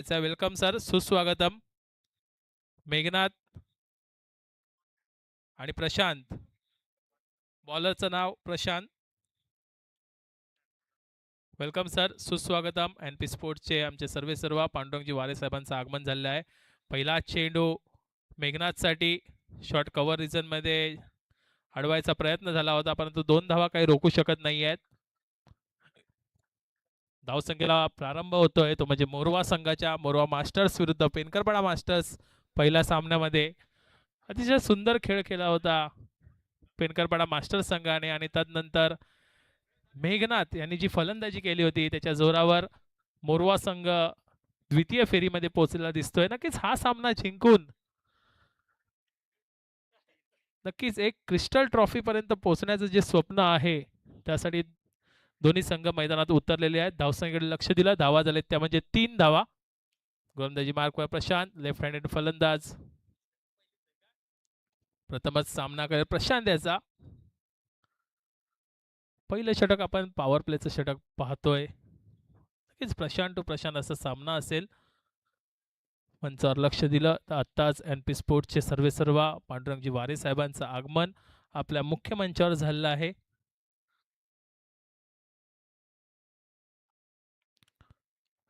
Welcome sir, सुस्वागतम. मेघनाथ आणि प्रशांत. बॉलरचं नाव प्रशांत. वेलकम सर, सुस्वागतम. एन पी स्पोर्ट्सचे आमचे सर्व पांडुरंगजी वारे साहेबांचं आगमन झालेलं आहे. पहिला चेंडू मेघनाथसाठी शॉर्ट कव्हर रिजनमध्ये अडवायचा प्रयत्न झाला होता, परंतु 2 धावा काही रोखू शकत नाही आहेत. धावसंख्येला प्रारंभ होतोय तो म्हणजे मोरवा संघाच्या. मोरवा मास्टर्स विरुद्ध पेनकरपाडा मास्टर्स. पहिल्या सामन्यामध्ये अतिशय सुंदर खेळ केला होता पेनकरपाडा मास्टर्स संघाने, आणि तदनंतर मेघनाथ यांनी जी फलंदाजी केली होती त्याच्या जोरावर मोरवा संघ द्वितीय फेरीमध्ये पोहोचलेला दिसतोय. नक्कीच हा सामना जिंकून नक्कीच एक क्रिस्टल ट्रॉफी पर्यंत पोहोचण्याचं जे स्वप्न आहे त्यासाठी दोन्ही संघ मैदानात उतरलेले आहेत. धावसंख्येकडे लक्ष दिलं. धावा झालेत त्या म्हणजे 3 धावा. गोलंदाजी मार्कवर प्रशांत, लेफ्ट हँडेड फलंदाज. प्रथमच सामना करेल प्रशांत याचा. पहिलं षटक आपण पॉवर प्लेचं षटक पाहतोय. नक्कीच प्रशांत टू प्रशांत असा सामना असेल. मंचावर लक्ष दिलं तर आत्ताच एन पी स्पोर्ट्सचे सर्व पांडुरंगजी वारे साहेबांचं आगमन आपल्या मुख्य मंचावर झालेलं आहे.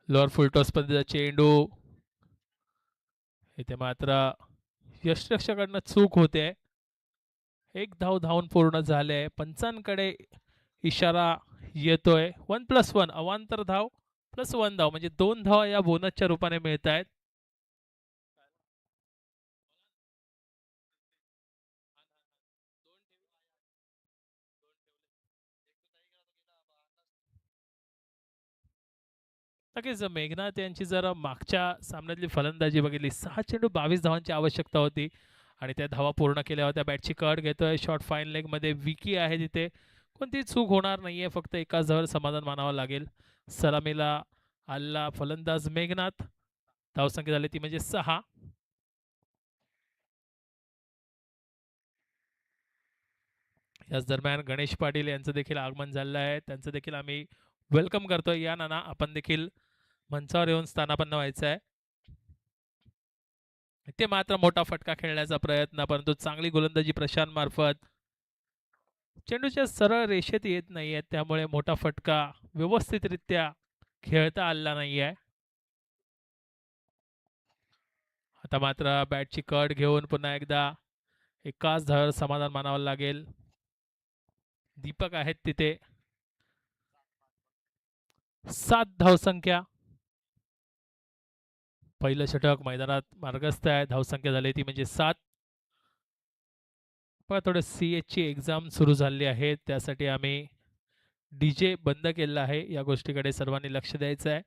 लोअर फुलटॉस पद्धतीचा चेंडू. इथे मात्र यष्टरक्षकाकडनं चूक होते. एक धाव धावून पूर्ण झाले. पंचांकडे इशारा येतोय. 1+1 अवांतर धाव +1 धाव म्हणजे 2 धावा या बोनसच्या रूपाने मिळत आहेत. नक्कीच मेघनाथ यांची जर मागच्या सामन्यातली फलंदाजी बघितली, 6 चेंडू 22 धावांची आवश्यकता होती आणि त्या धावा पूर्ण केल्या होत्या. बॅटची कट घेतोय. शॉर्ट फाईन लेगमध्ये विकी आहे तिथे. कोणती चूक होणार नाहीये, फक्त एकाच धावावर समाधान मानावं लागेल. सलामीला आलेला फलंदाज मेघनाथ. धावसंख्या झाली ती म्हणजे 6. याच दरम्यान गणेश पाटील यांचं देखील आगमन झालेलं आहे. त्यांचं देखील आम्ही वेलकम करतोय. या नाना, आपण देखील मंचावर येऊन स्थानापन्न व्हायचं आहे. ते मात्र मोठा फटका खेळण्याचा प्रयत्न, परंतु चांगली गोलंदाजी प्रशांत मार्फत. चेंडूच्या सरळ रेषेत येत नाहीये, त्यामुळे मोठा फटका व्यवस्थितरित्या खेळता आलेला नाहीये. आता मात्र बॅटची कट घेऊन पुन्हा एकदा एकाच धावावर समाधान मानावं लागेल. दीपक आहेत तिथे. 7 धावसंख्या. पहिलं षटक मैदानात मार्गस्थ आहे. धावसंख्या झाली ती म्हणजे 7. पण थोडं सी एचची एक्झाम सुरू झाली आहे, त्यासाठी आम्ही डीजे बंद केलेला आहे. या गोष्टीकडे सर्वांनी लक्ष द्यायचं आहे.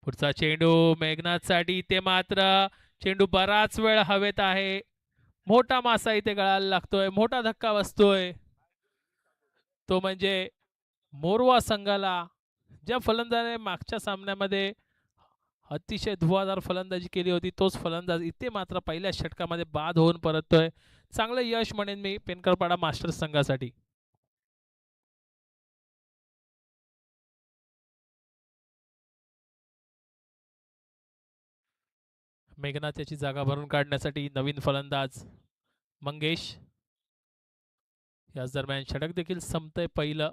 पुढचा चेंडू मेघनाथसाठी. ते मात्र चेंडू बराच वेळ हवेत आहे. मोठा मासा इथे गळायला लागतोय. मोठा धक्का बसतोय. तो म्हणजे मोरवा संघाला. ज्या फलंदाजाने मागच्या सामन्यामध्ये अतिशय धुवाधार फलंदाजी केली होती, तोच फलंदाज इथे मात्र पहिल्या षटकामध्ये बाद होऊन परततोय. चांगलं यश म्हणेन मी पेनकरपाडा मास्टर्स संघासाठी. मेघनाथ याची जागा भरून काढण्यासाठी नवीन फलंदाज मंगेश. याच दरम्यान षटक देखील संपतंय पहिलं.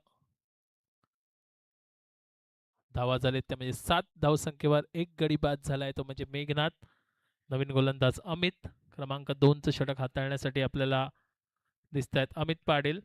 धावा झालेत त्या म्हणजे 7 धावसंख्येवर एक गडी बाद झालाय, तो म्हणजे मेघनाथ. नवीन गोलंदाज अमित. क्रमांक 2चं षटक हाताळण्यासाठी आपल्याला दिसत आहेत अमित पाटील.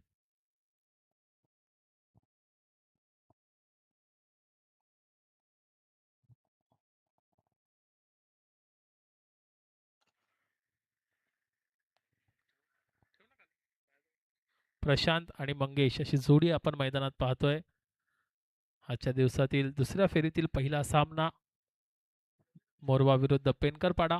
प्रशांत आणि मंगेश अशी जोडी आपण मैदानात पाहतोय. आजच्या दिवसातील दुसऱ्या फेरीतील पहिला सामना मोरवा विरुद्ध पेनकरपाडा.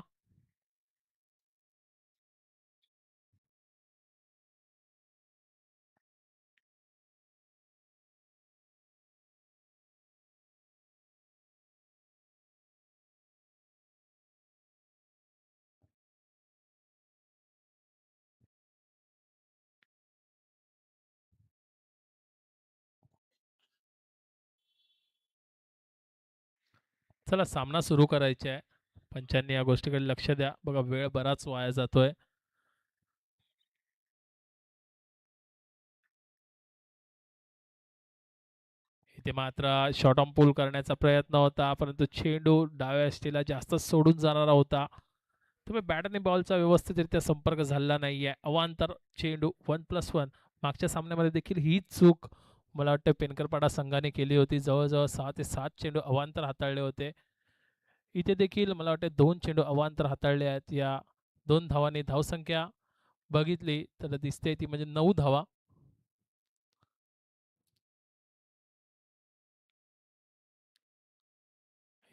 चला सामना सुरू करायचा आहे. पंचांनी या गोष्टीकडे लक्ष द्या. बघा वेळ बराच वाया जातोय. इथे मात्र शॉर्ट ऑन पूल करण्याचा प्रयत्न होता, परंतु चेंडू डाव्या यष्टीला जास्त सोडून जाणारा होता. तुम्ही बॅट आणि बॉलचा व्यवस्थितरित्या संपर्क झाला नाहीये. अवांतर चेंडू 1+1. मागच्या सामन्यामध्ये देखील हीच चूक मला वाटतं पेनकरपाडा संघाने केली होती. जवळजवळ 6 ते 7 चेंडू अवांतर हाताळले होते. इथे देखील मला वाटतं 2 चेंडू अवांतर हाताळले आहेत. या 2 धावांनी धावसंख्या बघितली तर दिसते ती म्हणजे 9 धावा.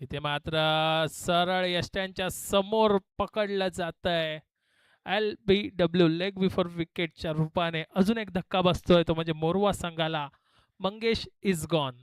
इथे मात्र सरळ यष्ट्यांच्या समोर पकडलं जात आहे. LBW लेग बिफोर विकेटच्या रूपाने अजून एक धक्का बसतोय, तो म्हणजे मोरवा संघाला. Mangesh is gone.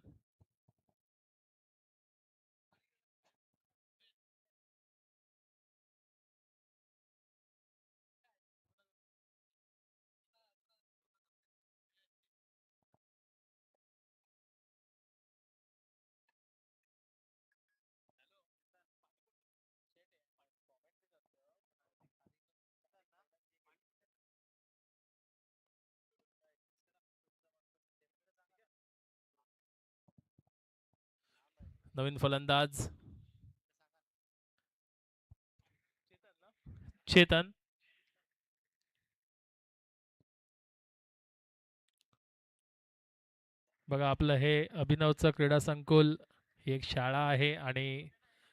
नवीन फलंदाज चेतन. बघा आपलं हे अभिनवचं क्रीडा संकुल ही एक शाळा आहे आणि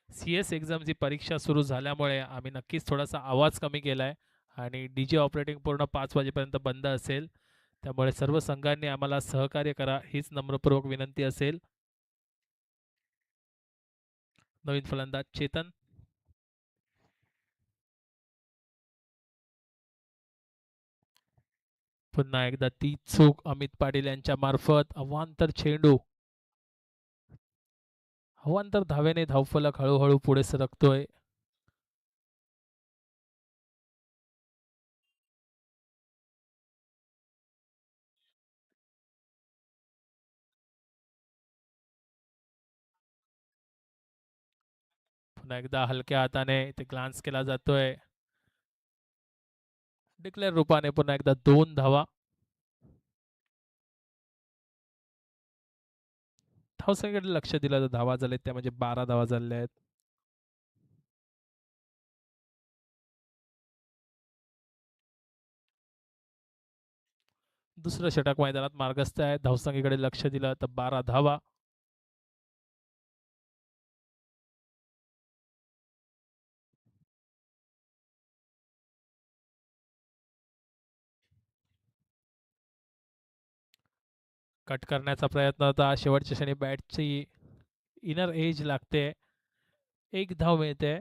CS एक्झामची परीक्षा सुरू झाल्यामुळे आम्ही नक्कीच थोडासा आवाज कमी केला आहे आणि DJ ऑपरेटिंग पूर्ण 5 वाजेपर्यंत बंद असेल. त्यामुळे सर्व संघांनी आम्हाला सहकार्य करा हीच नम्रपूर्वक विनंती असेल. नवीन फलंदाज चेतन. पुन्हा एकदा ती चूक अमित पाटील यांच्या मार्फत. अवांतर चेंडू. अवांतर धावेने धावफलक हळूहळू पुढे सरकतोय. पुन्हा एकदा हलक्या हाताने ते ग्लान्स केला जातोय. डिक्लेअर रूपाने पुन्हा एकदा 2 धावा. धावसंख्येकडे लक्ष दिलं तर धावा झालेत त्या म्हणजे 12 धावा झालेल्या आहेत. दुसरं षटक मैदानात मार्गस्थ आहे. धावसंख्येकडे लक्ष दिलं तर 12 धावा. कट करण्याचा प्रयत्न होता. शेवटच्या क्षणी बॅटची इनर एज लागते. एक धाव मिळते.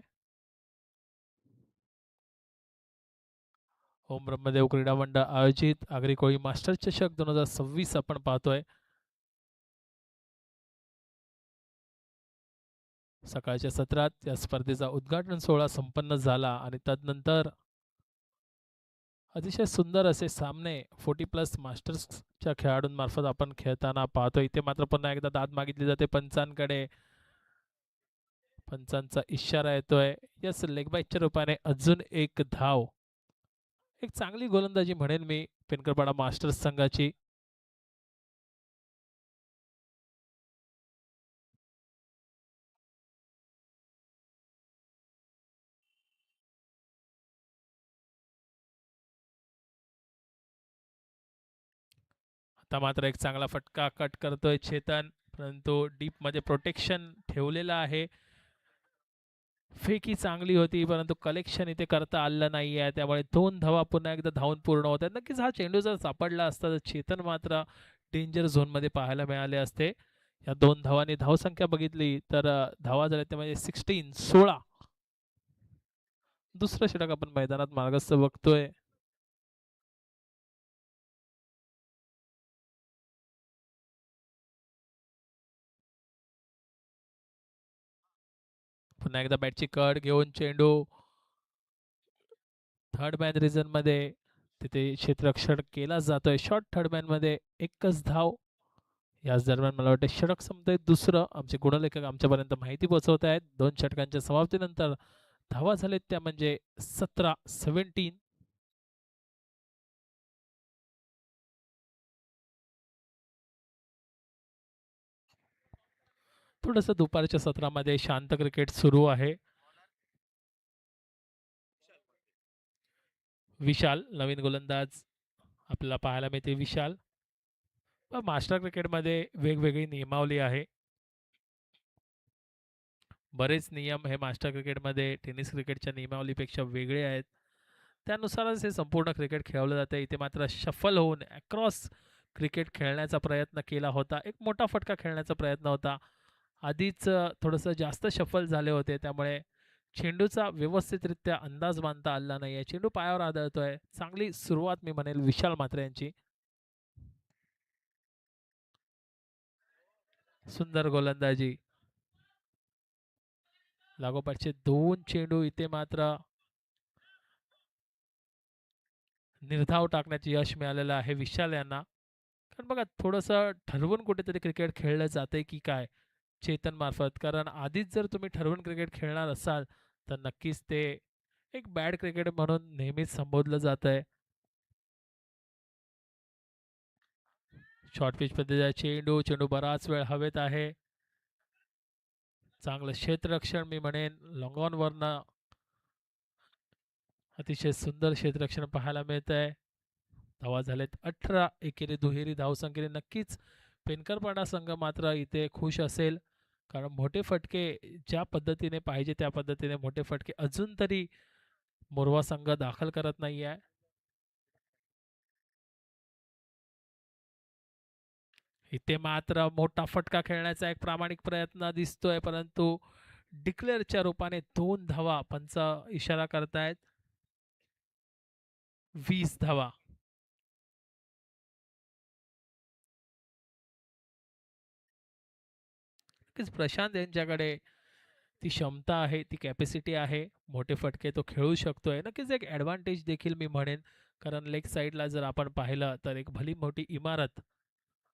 ओम ब्रह्मदेव क्रीडा मंडळ आयोजित आगरी कोळी मास्टर चषक 2026 आपण पाहतोय. सकाळच्या सत्रात या स्पर्धेचा उद्घाटन सोहळा संपन्न झाला आणि तदनंतर अतिशय सुंदर असे सामने 40+ मास्टर्सच्या खेळाडूंमार्फत आपण खेळताना पाहतो. इथे मात्र पुन्हा एकदा दाद मागितली जाते पंचांकडे. पंचांचा इशारा येतोय. यस, लेगबाईच्या रूपाने अजून एक धाव. एक चांगली गोलंदाजी म्हणेन मी पेनकरपाडा मास्टर्स संघाची. आता मात्र एक चांगला फटका कट करतोय चेतन, परंतु डीप मध्ये प्रोटेक्शन ठेवलेलं आहे. फेकी चांगली होती परंतु कलेक्शन इथे करता आलं नाही आहे. त्यामुळे 2 धावा पुन्हा एकदा धावून पूर्ण होत आहेत. नक्कीच हा चेंडू जर सापडला असता तर चेतन मात्र डेंजर झोनमध्ये पाहायला मिळाले असते. या 2 धावांनी धावसंख्या बघितली तर धावा झाल्या ते म्हणजे 16. दुसरं षटक आपण मैदानात मार्गस्थ बघतोय. पुन्हा एकदा बॅटची कड घेऊन चेंडू थर्ड मॅन रिझन मध्ये तिथे क्षेत्ररक्षण केला जातोय. शॉर्ट थर्ड मॅन मध्ये एकच धाव याच दरम्यान मला वाटतं षटक संपतंय दुसरं. आमचे गुणलेखक आमच्यापर्यंत माहिती पोहोचवत आहेत. 2 षटकांच्या समाप्तीनंतर धावा झालेत त्या म्हणजे 17-17. थोडंसं दुपारच्या सत्रामध्ये शांत क्रिकेट सुरू आहे. विशाल नवीन गोलंदाज आपल्याला पाहायला मिळते. विशाल मास्टर क्रिकेटमध्ये वेगवेगळी नियमावली आहे. बरेच नियम हे मास्टर क्रिकेटमध्ये टेनिस क्रिकेटच्या नियमावलीपेक्षा वेगळे आहेत. त्यानुसारच हे संपूर्ण क्रिकेट खेळवलं जातं. इथे मात्र शफल होऊन अक्रॉस क्रिकेट खेळण्याचा प्रयत्न केला होता. एक मोठा फटका खेळण्याचा प्रयत्न होता. आधीच थोडंसं जास्त शफल झाले होते, त्यामुळे चेंडूचा व्यवस्थितरित्या अंदाज बांधता आला नाही आहे. चेंडू पायावर आदळतोय. चांगली सुरुवात मी म्हणेल विशाल मात्रे यांची. सुंदर गोलंदाजी. लागोपाठचे 2 चेंडू इथे मात्र निर्धाव टाकण्याचे यश मिळालेलं आहे विशाल यांना. कारण बघा थोडंसं ठरवून कुठेतरी क्रिकेट खेळलं जातंय की काय चेतन मार्फत. कारण आधीच जर तुम्ही ठरवून क्रिकेट खेळणार असाल तर नक्कीच ते एक बॅड क्रिकेट म्हणून नेहमीच संबोधलं जात आहे. शॉर्ट पिच पद्धतीचा चेंडू. चेंडू बराच वेळ हवेत आहे. चांगलं क्षेत्ररक्षण मी म्हणेन लॉंग ऑनवरनं अतिशय सुंदर क्षेत्ररक्षण पाहायला मिळत आहे. धावा झालेत 18. एकेरी दुहेरी धावसंख्येने नक्कीच पेनकरपाडा संघ मात्र इथे खुश असेल. कारण मोठे फटके ज्या पद्धतीने पाहिजे त्या पद्धतीने मोठे फटके अजून तरी मोरवा संघ दाखल करत नाही आहे. इथे मात्र मोठा फटका खेळण्याचा एक प्रामाणिक प्रयत्न दिसतोय, परंतु डिक्लेअरच्या रूपाने 2 धावा पंच इशारा करतायत. 20 धावा. नक्कीच प्रशांत यांच्याकडे ती क्षमता आहे, ती कॅपॅसिटी आहे. मोठे फटके तो खेळू शकतोय. नक्कीच एक ॲडव्हांटेज देखील मी म्हणेन. कारण लेग साईडला जर आपण पाहिलं तर एक भली मोठी इमारत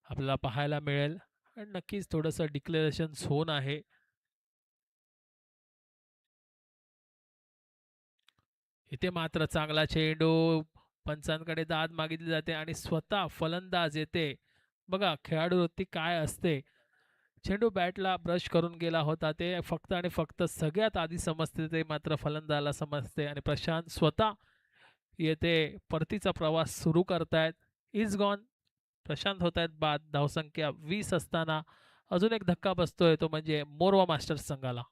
आपल्याला पाहायला मिळेल आणि नक्कीच थोडंसं डिक्लेरेशन झोन आहे. इथे मात्र चांगला चेंडू. पंचांकडे दाद मागितली जाते आणि स्वतः फलंदाज येते. बघा खेळाडू वृत्ती काय असते. चेंडू बॅटला ब्रश करून गेला होता ते फक्त आणि फक्त सगळ्यात आधी समजते ते मात्र फलंदाला समजते आणि प्रशांत स्वतः येथे परतीचा प्रवास सुरू करतायत. Is gone. प्रशांत होत आहेत बाद. धावसंख्या 20 असताना अजून एक धक्का बसतोय, तो म्हणजे मोरवा मास्टर्स संघाला.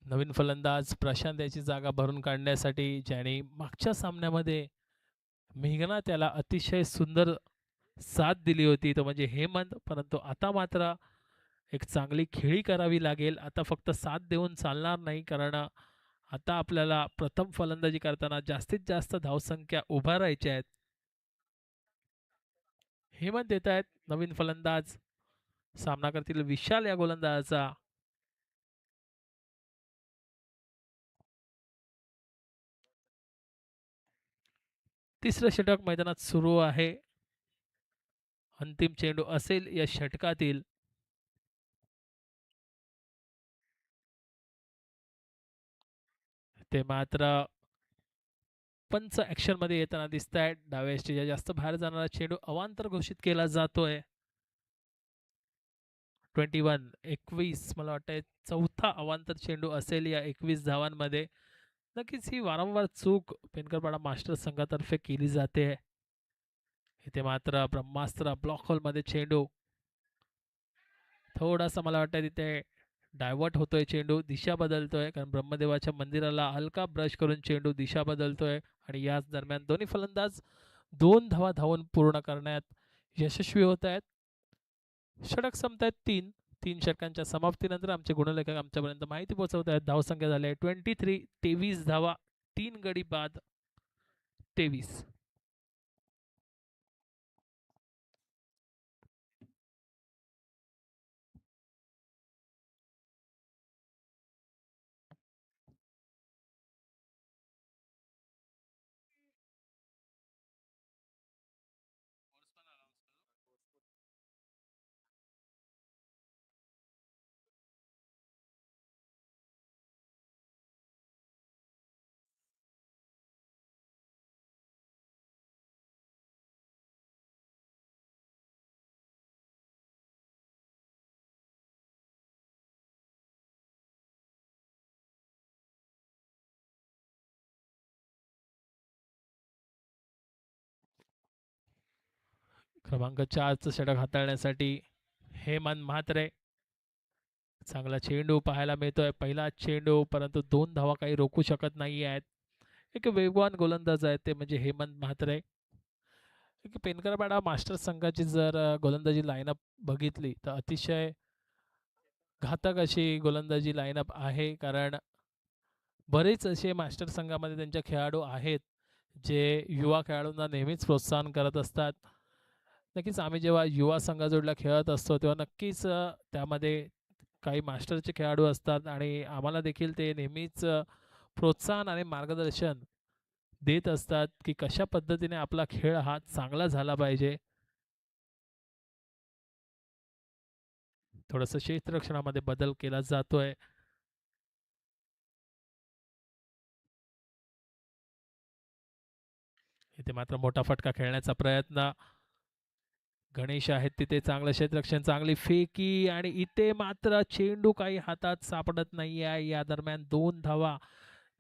नवीन फलंदाज प्रशांत याची जागा भरून काढण्यासाठी ज्याने मागच्या सामन्यामध्ये मेघना त्याला अतिशय सुंदर साथ दिली होती तो म्हणजे हेमंत, परंतु आता मात्र एक चांगली खेळी करावी लागेल. आता फक्त साथ देऊन चालणार नाही, कारण आता आपल्याला प्रथम फलंदाजी करताना जास्तीत जास्त धावसंख्या उभारायच्या आहेत. हेमंत येत आहेत नवीन फलंदाज. सामना करतील विशाल या गोलंदाजाचा. तिसरं षटक मैदानात सुरू आहे. अंतिम चेंडू असेल या षटकातील. ते मात्र पंच ऍक्शन मध्ये येताना दिसत आहेत. डाव्या स्टेजच्या जास्त बाहेर जाणारा चेंडू अवांतर घोषित केला जातोय. 21 मला वाटतंय चौथा अवांतर चेंडू असेल या 21 धावांमध्ये. नक्कीच ही वारंवार चूक पेनकरपाडा मास्टर संघातर्फे केली जाते. इथे मात्र ब्रह्मास्त्र ब्लॉक होल मध्ये चेंडू थोडासा मला वाटतं तिथे डायव्हर्ट होतोय. चेंडू दिशा बदलतोय कारण ब्रह्मदेवाच्या मंदिराला हलका ब्रश करून चेंडू दिशा बदलतोय आणि याच दरम्यान दोन्ही फलंदाज 2 धावा धावून पूर्ण करण्यात यशस्वी होत आहेत. षटक संपतायत 3 षटकांच्या समाप्तीनंतर आमचे गुणलेखक आमच्यापर्यंत माहिती पोहोचवत आहेत. धावसंख्या झाली आहे 23. 23 धावा, 3 गडी बाद 23. क्रमांक 4चं षटक हाताळण्यासाठी हेमंत म्हात्रे. चांगला चेंडू पाहायला मिळतोय, पहिला चेंडू, परंतु 2 धावा काही रोखू शकत नाही आहेत. एक वेगवान गोलंदाज आहे ते म्हणजे हेमंत म्हात्रे. एक पेनकरपाडा मास्टर्स संघाची जर गोलंदाजी लाईनअप बघितली तर अतिशय घातक अशी गोलंदाजी लाईनअप आहे, कारण बरेच असे मास्टर संघामध्ये त्यांच्या खेळाडू आहेत जे युवा खेळाडूंना नेहमीच प्रोत्साहन करत असतात. नक्कीच आम्ही जेव्हा युवा संघाजोडला खेळत असतो तेव्हा नक्कीच त्यामध्ये काही मास्टरचे खेळाडू असतात आणि आम्हाला देखील ते नेहमीच प्रोत्साहन आणि मार्गदर्शन देत असतात की कशा पद्धतीने आपला खेळ हा चांगला झाला पाहिजे. थोडंसं क्षेत्ररक्षणामध्ये बदल केला जातोय. इथे मात्र मोठा फटका खेळण्याचा प्रयत्न. गणेश आहेत तिथे, चांगलं क्षेत्ररक्षण, चांगली फेकी आणि इथे मात्र चेंडू काही हातात सापडत नाही आहे. या दरम्यान 2 धावा.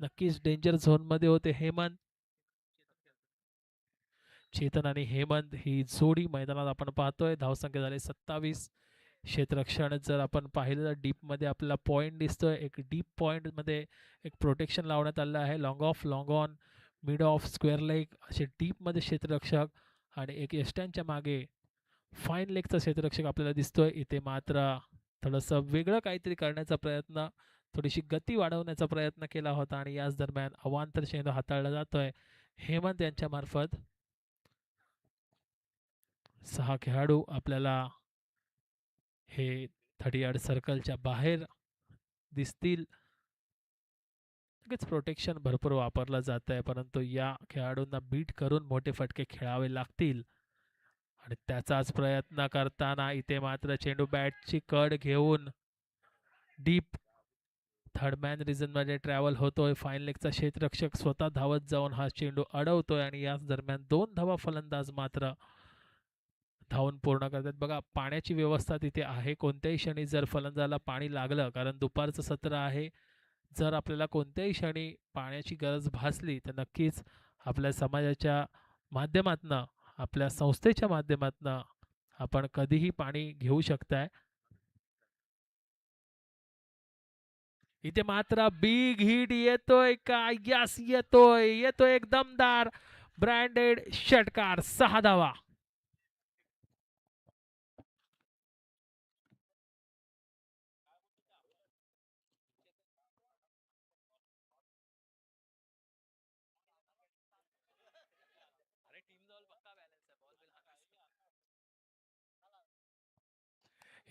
नक्कीच डेंजर झोनमध्ये होते हेमंत. चेतन आणि हेमंत ही जोडी मैदानात आपण पाहतोय. धावसंख्या झाली 27. क्षेत्ररक्षण जर आपण पाहिलं तर डीपमध्ये आपल्याला पॉईंट दिसतोय. एक डीप पॉईंटमध्ये एक प्रोटेक्शन लावण्यात आलं आहे. Long of, long on, mid of, square leg असे डीपमध्ये क्षेत्ररक्षक आणि एक यष्ट्यांच्या मागे फाईन लेगचा क्षेत्ररक्षक आपल्याला दिसतोय. इथे मात्र थोडंसं वेगळं काहीतरी करण्याचा प्रयत्न, थोडीशी गती वाढवण्याचा प्रयत्न केला होता आणि याच दरम्यान अवांतर चेंडू हाताळला जातोय हेमंत यांच्या मार्फत. 6 खेळाडू आपल्याला हे 30 यार्ड सर्कलच्या बाहेर दिसतील. नक्कीच प्रोटेक्शन भरपूर वापरलं जात आहे, परंतु या खेळाडूंना बीट करून मोठे फटके खेळावे लागतील आणि त्याचाच प्रयत्न करताना इथे मात्र चेंडू बॅटची कड घेऊन डीप थर्ड मॅन रिझनमध्ये ट्रॅव्हल होतोय. फाईन लेगचा क्षेत्ररक्षक स्वतः धावत जाऊन हा चेंडू अडवतोय आणि याच दरम्यान 2 धावा फलंदाज मात्र धावून पूर्ण करतात. बघा, पाण्याची व्यवस्था तिथे आहे. कोणत्याही क्षणी जर फलंदाजाला पाणी लागलं, कारण दुपारचं सत्र आहे, जर आपल्याला कोणत्याही क्षणी पाण्याची गरज भासली तर नक्कीच आपल्या समाजाच्या माध्यमातनं, आपल्या संस्थेच्या माध्यमातनं आपण कधीही पाणी घेऊ शकताय. इथे मात्र बिग हिट येतोय का? यस, येतोय. येतोय एक दमदार ब्रँडेड षटकार. 6 धावा.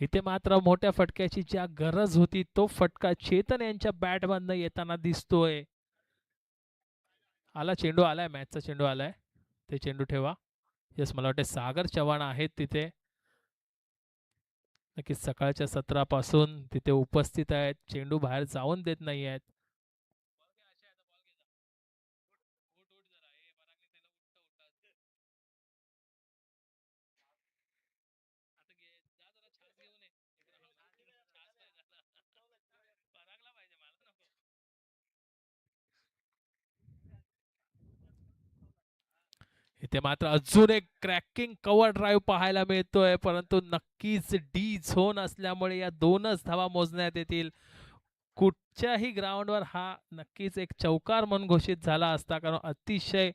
इथे मात्र मोठ्या फटक्याची ज्या गरज होती तो फटका चेतन यांच्या बॅटमधनं येताना दिसतोय. आला चेंडू, आलाय मॅचचा चेंडू आलाय. ते चेंडू ठेवा. यस, मला वाटते सागर चव्हाण आहेत तिथे. नक्कीच सकाळच्या सत्रापासून तिथे उपस्थित आहेत. चेंडू बाहेर जाऊन देत नाही आहेत. इथे मात्र अजून एक क्रॅकिंग कव्हर ड्राईव्ह पाहायला मिळतोय, परंतु नक्कीच डी झोन असल्यामुळे या 2च धावा मोजण्यात येतील. कुठच्याही ग्राउंडवर हा नक्कीच एक चौकार म्हणून घोषित झाला असता, कारण अतिशय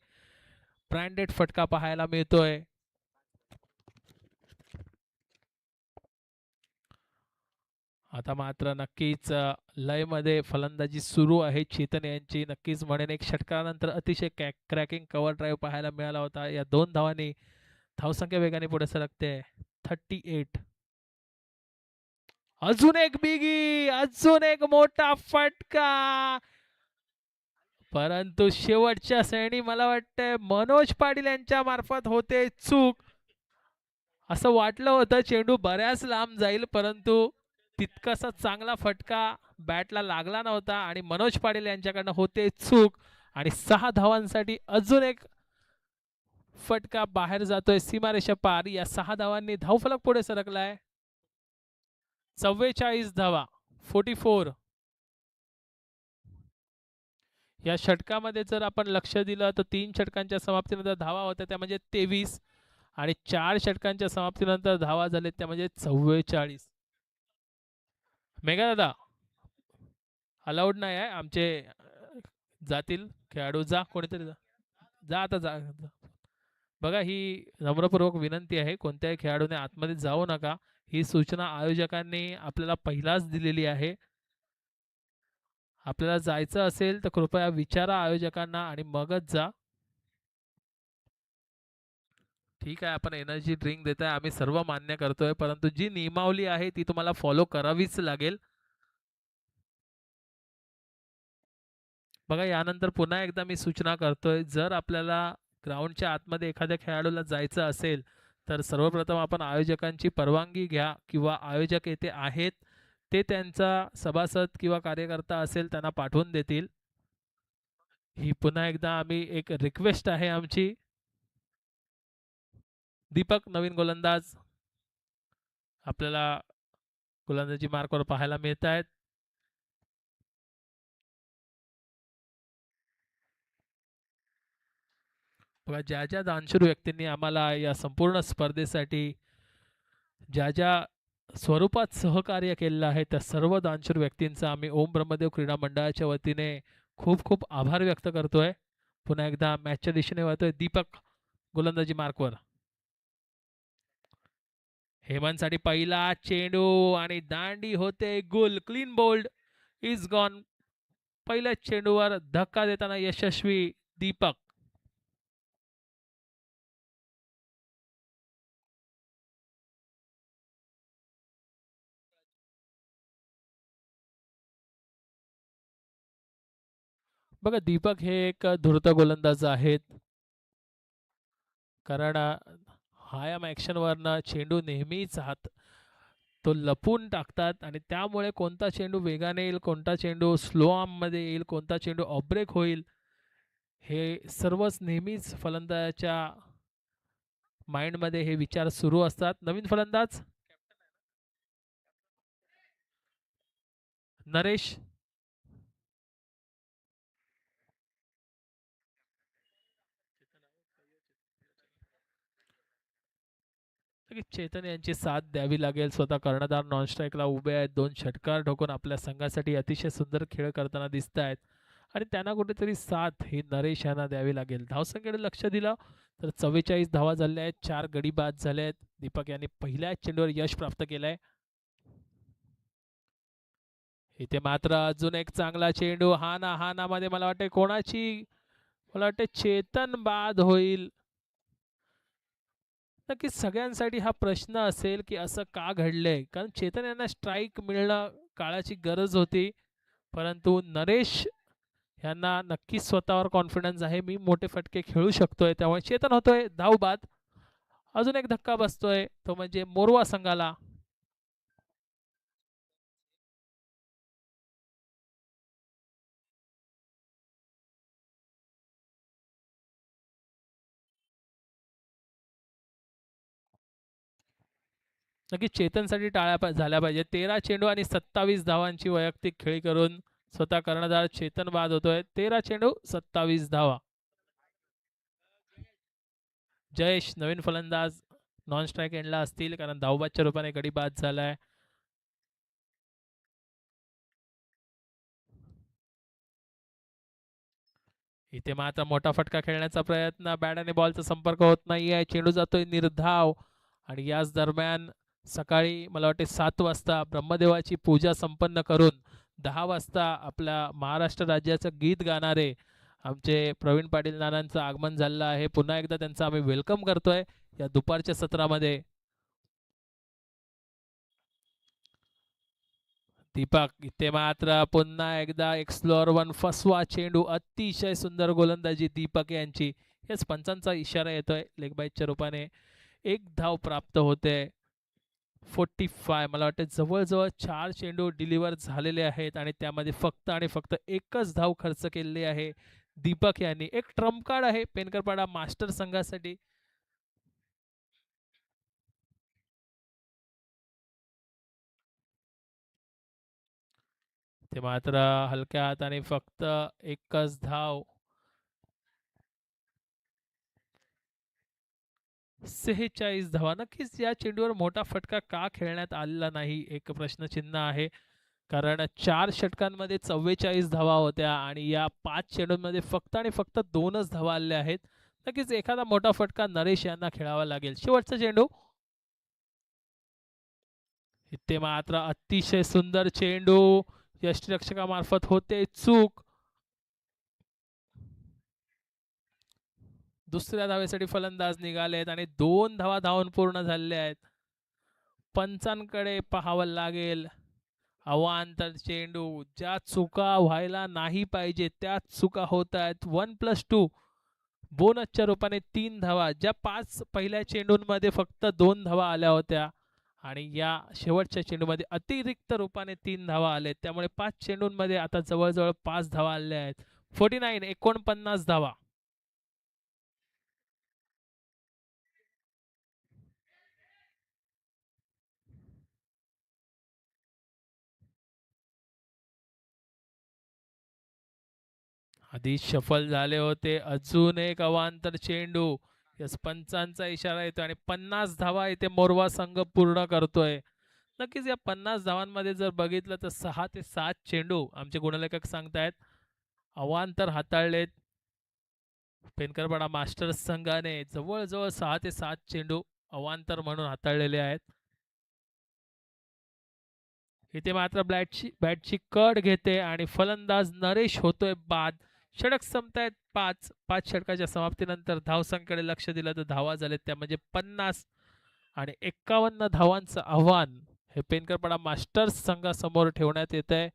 ब्रँडेड फटका पाहायला मिळतोय. आता मात्र नक्कीच लयमध्ये फलंदाजी सुरू आहे चेतन यांची. नक्कीच म्हणेन एक षटकानंतर अतिशय क्रॅकिंग कव्हर ड्राईव्ह पाहायला मिळाला होता. या 2 धावांनी धावसंख्या वेगाने पुढे सरकते. 38. अजून एक बिगी, अजून एक मोठा फटका, परंतु शेवटच्या श्रेणी मला वाटतंय मनोज पाटील यांच्या मार्फत होते चूक. असं वाटलं होतं चेंडू बऱ्याच लांब जाईल, परंतु तितकासा चांगला फटका बॅटला लागला नव्हता आणि मनोज पाटील यांच्याकडनं होते चूक आणि 6 धावांसाठी अजून एक फटका बाहेर जातोय सीमारेषा पार. या 6 धावांनी धावफलक पुढे सरकलाय. 44 धावा, 44. या षटकामध्ये जर आपण लक्ष दिलं तर 3 षटकांच्या समाप्तीनंतर धावा होत्या त्या म्हणजे 23 आणि 4 षटकांच्या समाप्तीनंतर धावा झालेत त्या म्हणजे 44. मेघा दादा अलाउड नाही आहे आमचे जातील खेळाडू जा कोणीतरी जा जा आता जा. बघा ही नम्रपूर्वक विनंती आहे कोणत्याही खेळाडूने आतमध्ये जाऊ नका ही सूचना आयोजकांनी आपल्याला पहिलाच दिलेली आहे. आपल्याला जायचं असेल तर कृपया विचारा आयोजकांना आणि मगच जा. ठीक आहे आपण एनर्जी ड्रिंक देत आहे आम्ही सर्व मान्य करतोय परंतु जी नियमावली आहे ती तुम्हाला फॉलो करावीच लागेल. बघा यानंतर पुन्हा एकदा मी सूचना करतोय जर आपल्याला ग्राउंडच्या आतमध्ये एखाद्या खेळाडूला जायचं असेल तर सर्वप्रथम आपण आयोजकांची परवानगी घ्या किंवा आयोजक येथे आहेत ते त्यांचा सभासद किंवा कार्यकर्ता असेल त्यांना पाठवून देतील. ही पुन्हा एकदा आम्ही एक रिक्वेस्ट आहे आमची. दीपक नवीन गोलंदाज आपल्याला गोलंदाजी मार्कवर पाहायला मिळत आहेत. बघा ज्या ज्या दानशूर व्यक्तींनी आम्हाला या संपूर्ण स्पर्धेसाठी ज्या ज्या स्वरूपात सहकार्य केलेलं आहे त्या सर्व दानशूर व्यक्तींचा आम्ही ओम ब्रह्मदेव क्रीडा मंडळाच्या वतीने खूप खूप आभार व्यक्त करतोय. पुन्हा एकदा मॅचच्या दिशेने वळतोय दीपक गोलंदाजी मार्कवर. हेमंतसाठी पहिला चेंडू आणि दांडी होते गुल क्लीन बोल्ड इज गॉन. पहिल्या चेंडूवर धक्का देताना यशस्वी दीपक. बघा दीपक हे एक धुरता गोलंदाज आहेत कारण हायम ॲक्शनवरनं चेंडू नेहमीच हात तो लपून टाकतात आणि त्यामुळे कोणता चेंडू वेगाने येईल कोणता चेंडू स्लो आर्ममध्ये येईल कोणता चेंडू ऑफब्रेक होईल हे सर्वच नेहमीच फलंदाजाच्या माइंडमध्ये हे विचार सुरू असतात. नवीन फलंदाज नरेश. चेतन यांची साथ द्यावी लागेल. स्वतः कर्णधार नॉन स्ट्राईकला उभे आहेत. 2 षटकार ठोकून आपल्या संघासाठी अतिशय सुंदर खेळ करताना दिसत आहेत आणि त्यांना कुठेतरी साथ ही नरेश यांना द्यावी लागेल. धावसंख्येकडे लक्ष दिलं तर 44 धावा झाल्या आहेत. 4 गडी बाद झाले आहेत. दीपक यांनी पहिल्या चेंडूवर यश प्राप्त केलंय. इथे मात्र अजून एक चांगला चेंडू हाना मध्ये मला वाटते कोणाची मला वाटते चेतन बाद होईल. नक्कीच सगळ्यांसाठी हा प्रश्न असेल की असं का घडलंय कारण चेतन यांना स्ट्राईक मिळणं काळाची गरज होती परंतु नरेश यांना नक्कीच स्वतःवर कॉन्फिडन्स आहे मी मोठे फटके खेळू शकतोय त्यामुळे चेतन होतोय धाव बाद. अजून एक धक्का बसतोय तो म्हणजे मोरवा संघाला. नक्की चेतनसाठी टाळ्या झाल्या पाहिजे. 13 चेंडू आणि 27 धावांची वैयक्तिक खेळी करून स्वतः कर्णधार चेतन बाद होतोय. 13 चेंडू 27 धावा. जयेश नवीन फलंदाज नॉन स्ट्राईक एंडला असतील कारण धावबादच्या रूपाने गडी बाद झालाय. इथे मात्र मोठा फटका खेळण्याचा प्रयत्न बॅट आणि बॉलचा संपर्क होत नाहीये. चेंडू जातोय निर्धाव आणि याच दरम्यान सकाळी मला वाटते 7 वाजता ब्रह्मदेवाची पूजा संपन्न करून 10 वाजता आपल्या महाराष्ट्र राज्याचं गीत गाणारे आमचे प्रवीण पाटील नानांचं आगमन झालेलं आहे. पुन्हा एकदा त्यांचं आम्ही वेलकम करतोय या दुपारच्या सत्रामध्ये. दीपक इथे मात्र पुन्हा एकदा एक्सप्लोअर वन फसवा चेंडू अतिशय सुंदर गोलंदाजी दीपक यांची. हेच पंचांचा इशारा येतोय लेग बाईटच्या रूपाने. एक धाव प्राप्त होते. 45 मला वाटतं जवळजवळ 4 चेंडू डिलिव्हर झालेले आहेत आणि त्यामध्ये फक्त आणि फक्त एकच धाव खर्च केलेली आहे दीपक यांनी. एक ट्रम्प कार्ड आहे पेनकरपाडा मास्टर संघासाठी. ते मात्र हलक्या हाताने फक्त एकच धाव 46 धावा. नक्कीच या चेंडूवर मोठा फटका का खेळण्यात आलेला नाही, एक प्रश्नचिन्ह आहे. कारण 4 षटकांमध्ये 44 धावा होत्या आणि या 5 चेंडूंमध्ये फक्त आणि फक्त 2च धावा आलेल्या आहेत. नक्कीच एखादा मोठा फटका नरेश यांना खेळावा लागेल. शेवटचा चेंडू. इथे मात्र अतिशय सुंदर चेंडू. यष्टिरक्षकामार्फत होते चूक. दुसऱ्या धावेसाठी फलंदाज निघालेत आणि 2 धावा धावून पूर्ण झालेल्या आहेत. पंचांकडे पाहावं लागेल. अवांतर चेंडू. ज्या चुका व्हायला नाही पाहिजे त्या चुका होत आहेत. 1+2 बोनसच्या रूपाने 3 धावा. ज्या 5 पहिल्या चेंडूंमध्ये फक्त 2 धावा आल्या होत्या आणि या शेवटच्या चेंडूमध्ये अतिरिक्त रूपाने 3 धावा आले, त्यामुळे 5 चेंडूंमध्ये आता जवळजवळ 5 धावा आल्या आहेत. 49 धावा. आधी शफल झाले होते. अजून एक अवांतर चेंडू. यस, पंचांचा इशारा येतो आणि 50 धावा इथे मोरवा संघ पूर्ण करतोय. नक्कीच या 50 धावांमध्ये जर बघितलं तर 6 ते 7 चेंडू आमचे गुणलेखक सांगतायत अवांतर हाताळलेत. पेनकरपाडा मास्टर्स संघाने जवळजवळ 6 ते 7 चेंडू अवांतर म्हणून हाताळलेले आहेत. इथे मात्र बॅटची कट घेते आणि फलंदाज नरेश होतोय बाद. षटक संपतायत 5. 5 षटकाच्या समाप्तीनंतर धावसंख्येकडे लक्ष दिलं तर धावा झालेत त्या म्हणजे 50 आणि 51 धावांचं आव्हान हे पेनकरपाडा मास्टर्स संघासमोर ठेवण्यात येत आहे.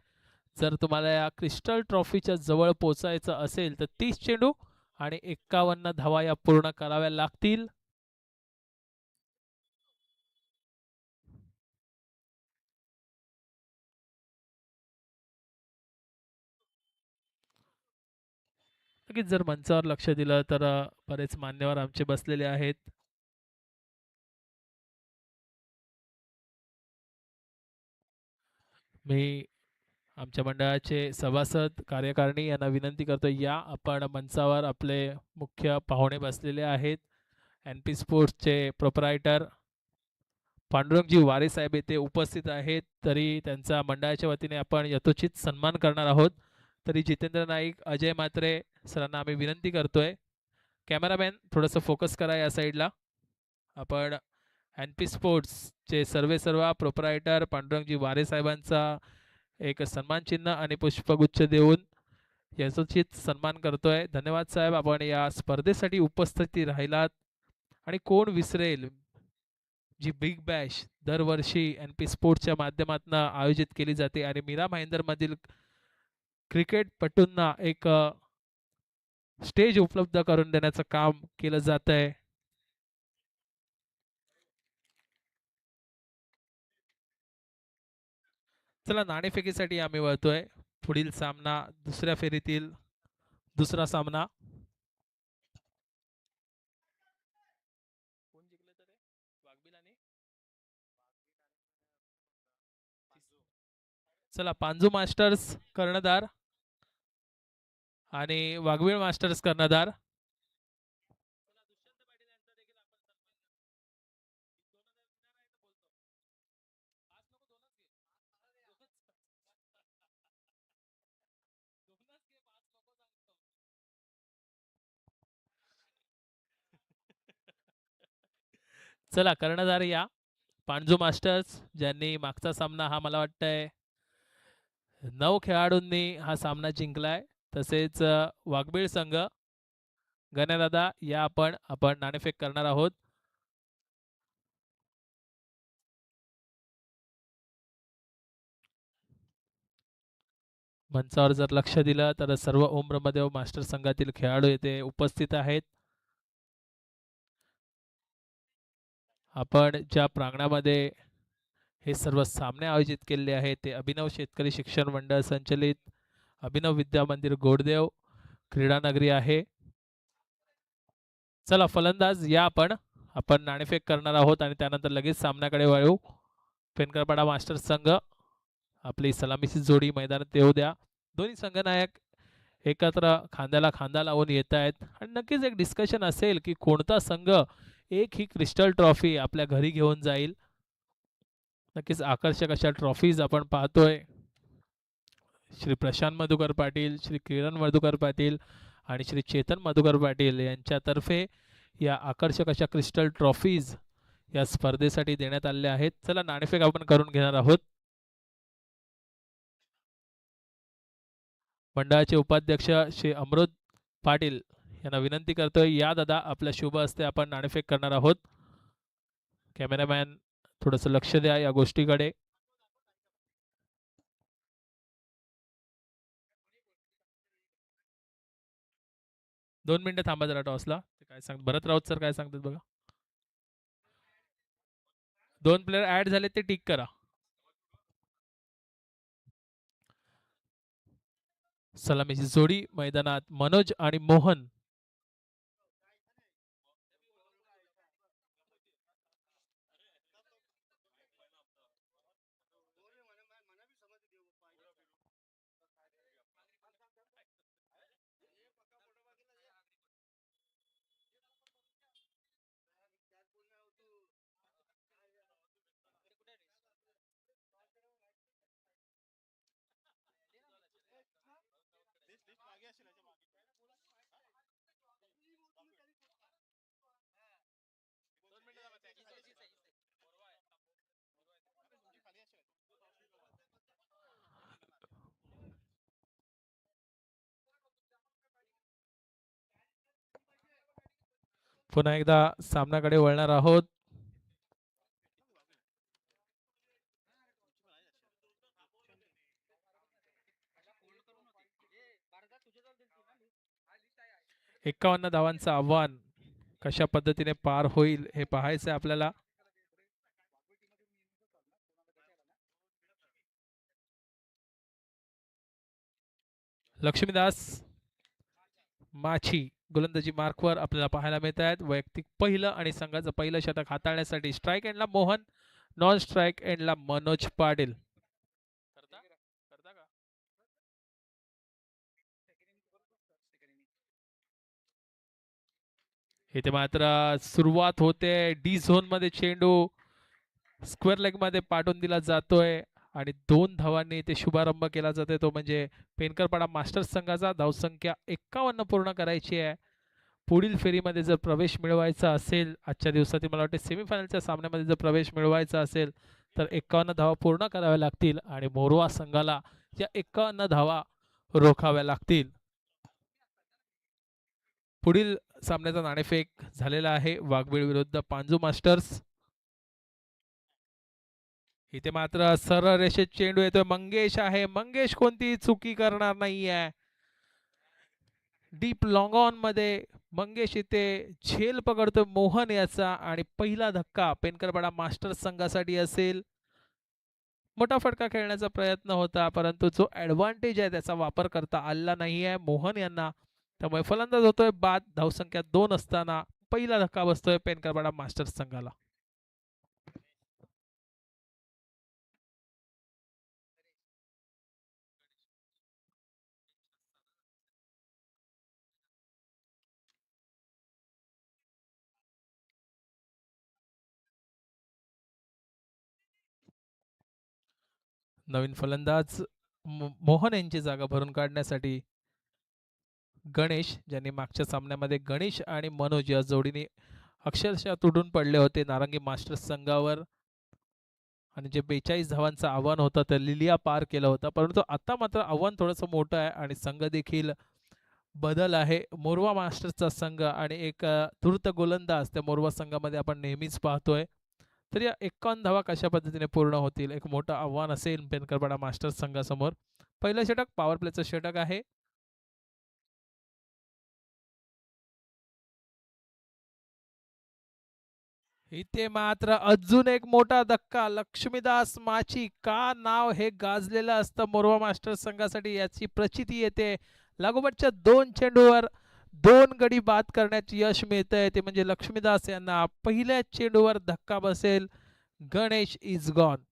जर तुम्हाला या क्रिस्टल ट्रॉफीच्या जवळ पोचायचं असेल तर 30 चेंडू आणि 51 धावा या पूर्ण कराव्या लागतील. नक्कीच जर मंचावर लक्ष दिलं तर बरेच मान्यवर आमचे बसलेले आहेत. मी आमच्या मंडळाचे सभासद कार्यकारिणी यांना विनंती करतो, या आपण मंचावर आपले मुख्य पाहुणे बसलेले आहेत. NP स्पोर्ट्सचे प्रोप्रायटर पांडुरंगजी वारे साहेब येथे उपस्थित आहेत. तरी त्यांचा मंडळाच्या वतीने आपण यथोचित सन्मान करणार आहोत. तरी जितेंद्र नाईक, अजय म्हात्रे सरांना आम्ही विनंती करतोय, कॅमेरामॅन थोडंसं फोकस करा या साईडला. आपण NP स्पोर्ट्सचे सर्व प्रोप्रायटर पांडुरंगजी वारे साहेबांचा एक सन्मान चिन्ह आणि पुष्पगुच्छ देऊन यथोचित सन्मान करतोय. धन्यवाद साहेब, आपण या स्पर्धेसाठी उपस्थिती राहिलात. आणि कोण विसरेल जी बिग बॅश दरवर्षी NP स्पोर्ट्सच्या माध्यमातून आयोजित केली जाते आणि मीरा भाईंदरमधील क्रिकेटपटूंना एक स्टेज उपलब्ध करून देण्याचं काम केलं जात आहे. चला, नाणेफेकीसाठी आम्ही वळतोय. पुढील सामना दुसऱ्या फेरीतील दुसरा सामना. कोण जिंकले तर वाघबिल आणि चला, पांजू मास्टर्स कर्णधार आणि वाघवीळ मास्टर्स कर्णधार. चला, कर्णधार या पांजू मास्टर्स, ज्यांनी मागचा सामना हा मला वाटतंय 9 खेळाडूंनी हा सामना जिंकलाय. तसेच वाघबीळ संघ, गण्यादादा या आपण नाणेफेक करणार आहोत. मंचावर जर लक्ष दिलं तर सर्व उम्रमध्ये मास्टर संघातील खेळाडू येथे उपस्थित आहेत. आपण ज्या प्रांगणामध्ये हे सर्व सामने आयोजित केलेले आहेत ते अभिनव शेतकरी शिक्षण मंडळ संचलित अभिनव विद्या मंदिर गोडदेव क्रीडा नगरी आहे. चला, फलंदाज या आपण नाणेफेक करणार आहोत आणि त्यानंतर लगेच सामन्याकडे वळू. पेनकरपाडा मास्टर संघ आपली सलामीची जोडी मैदानात येऊ द्या. दोन्ही संघनायक एकत्र खांद्याला खांदा लावून येत आहेत आणि नक्कीच एक डिस्कशन असेल की कोणता संघ एक ही क्रिस्टल ट्रॉफी आपल्या घरी घेऊन जाईल. नक्कीच आकर्षक अशा ट्रॉफीज आपण पाहतोय. श्री प्रशांत मधुकर पाटील, श्री किरण मधुकर पाटील आणि श्री चेतन मधुकर पाटील यांच्यातर्फे या आकर्षक अशा क्रिस्टल ट्रॉफीज या स्पर्धेसाठी देण्यात आलेल्या आहेत. चला नाणेफेक आपण करून घेणार आहोत. मंडळाचे उपाध्यक्ष श्री अमृत पाटील यांना विनंती करतोय, या दादा आपल्या शुभ हस्ते आपण नाणेफेक करणार आहोत. कॅमेरामॅन थोडंसं लक्ष द्या या गोष्टीकडे. 2 मिनिटं थांबा जरा टॉसला. ते काय सांग भरत राऊत सर काय सांगतात बघा. 2 प्लेयर ऍड झाले ते टिक करा. सलामीची जोडी मैदानात मनोज आणि मोहन. पुन्हा एकदा सामन्याकडे वळणार आहोत. एकावन्न धावांचं आव्हान कशा पद्धतीने पार होईल हे पाहायचं आपल्याला. लक्ष्मीदास माछी गोलंदाजी मार्कवर आपल्याला पाहायला मिळत आहेत. वैयक्तिक पहिलं आणि संघाचं पहिलं षटक हाताळण्यासाठी स्ट्राईक एंडला मोहन, नॉन स्ट्राईक एंडला मनोज पाटील. इथे मात्र सुरुवात होते. डी झोन मध्ये चेंडू स्क्वेअर लेग मध्ये पाठवून दिला जातोय आणि 2 धावांनी ते शुभारंभ केला जातोय. तो म्हणजे पेनकरपाडा मास्टर्स संघाचा. धावसंख्या 51 पूर्ण करायची आहे. पुढील फेरीमध्ये जर प्रवेश मिळवायचा असेल, आजच्या दिवसातील मला वाटते सेमीफायनलच्या सामन्यामध्ये जर प्रवेश मिळवायचा असेल तर 51 धावा पूर्ण कराव्या लागतील आणि मोरवा संघाला या 51 धावा रोखाव्या लागतील. पुढील सामन्याचा नाणेफेक झालेला आहे वाघबीळ विरुद्ध पांजू मास्टर्स. इथे मात्र सरळ रेषेत चेंडू येतोय. मंगेश आहे, मंगेश कोणतीही चुकी करणार नाहीये. डीप लॉंग ऑन मध्ये मंगेश इथे झेल पकडतो मोहन याचा आणि पहिला धक्का पेनकरपाडा मास्टर्स संघासाठी असेल. मोठा फटका खेळण्याचा प्रयत्न होता परंतु जो ऍडव्हान्टेज आहे त्याचा वापर करता आला नाहीये मोहन यांना. त्यामुळे फलंदाज होतोय बाद. धावसंख्या 2 असताना पहिला धक्का बसतोय पेनकरपाडा मास्टर्स संघाला. नवीन फलंदाज मोहन यांची जागा भरून काढण्यासाठी गणेश, ज्यांनी मागच्या सामन्यामध्ये गणेश आणि मनोज या जोडीने अक्षरशः तुटून पडले होते नारंगी मास्टर्स संघावर आणि जे 42 धावांचं आव्हान होतं ते लिलिया पार केलं होतं. परंतु आता मात्र आव्हान थोडंसं मोठं आहे आणि संघ देखील बदल आहे. मोरवा मास्टर्सचा संघ आणि एक धूर्त गोलंदाज त्या मोरवा संघामध्ये आपण नेहमीच पाहतोय. तर या 51 धावा कशा पद्धतीने पूर्ण होतील एक मोठं आव्हान असेल पेनकरपाडा मास्टर्स संघासमोर. पहिलं षटक पॉवर प्लेचं षटक आहे. इथे मात्र अजून एक मोठा धक्का. लक्ष्मीदास माची का नाव हे गाजलेलं असतं मोरवा मास्टर्स संघासाठी याची प्रचिती येते. लागोपाठच्या 2 चेंडूवर 2 गडी बाद करण्याचे यश मिळतंय ते म्हणजे लक्ष्मीदास यांना. पहिल्या चेंडूवर धक्का बसेल. Ganesh is gone.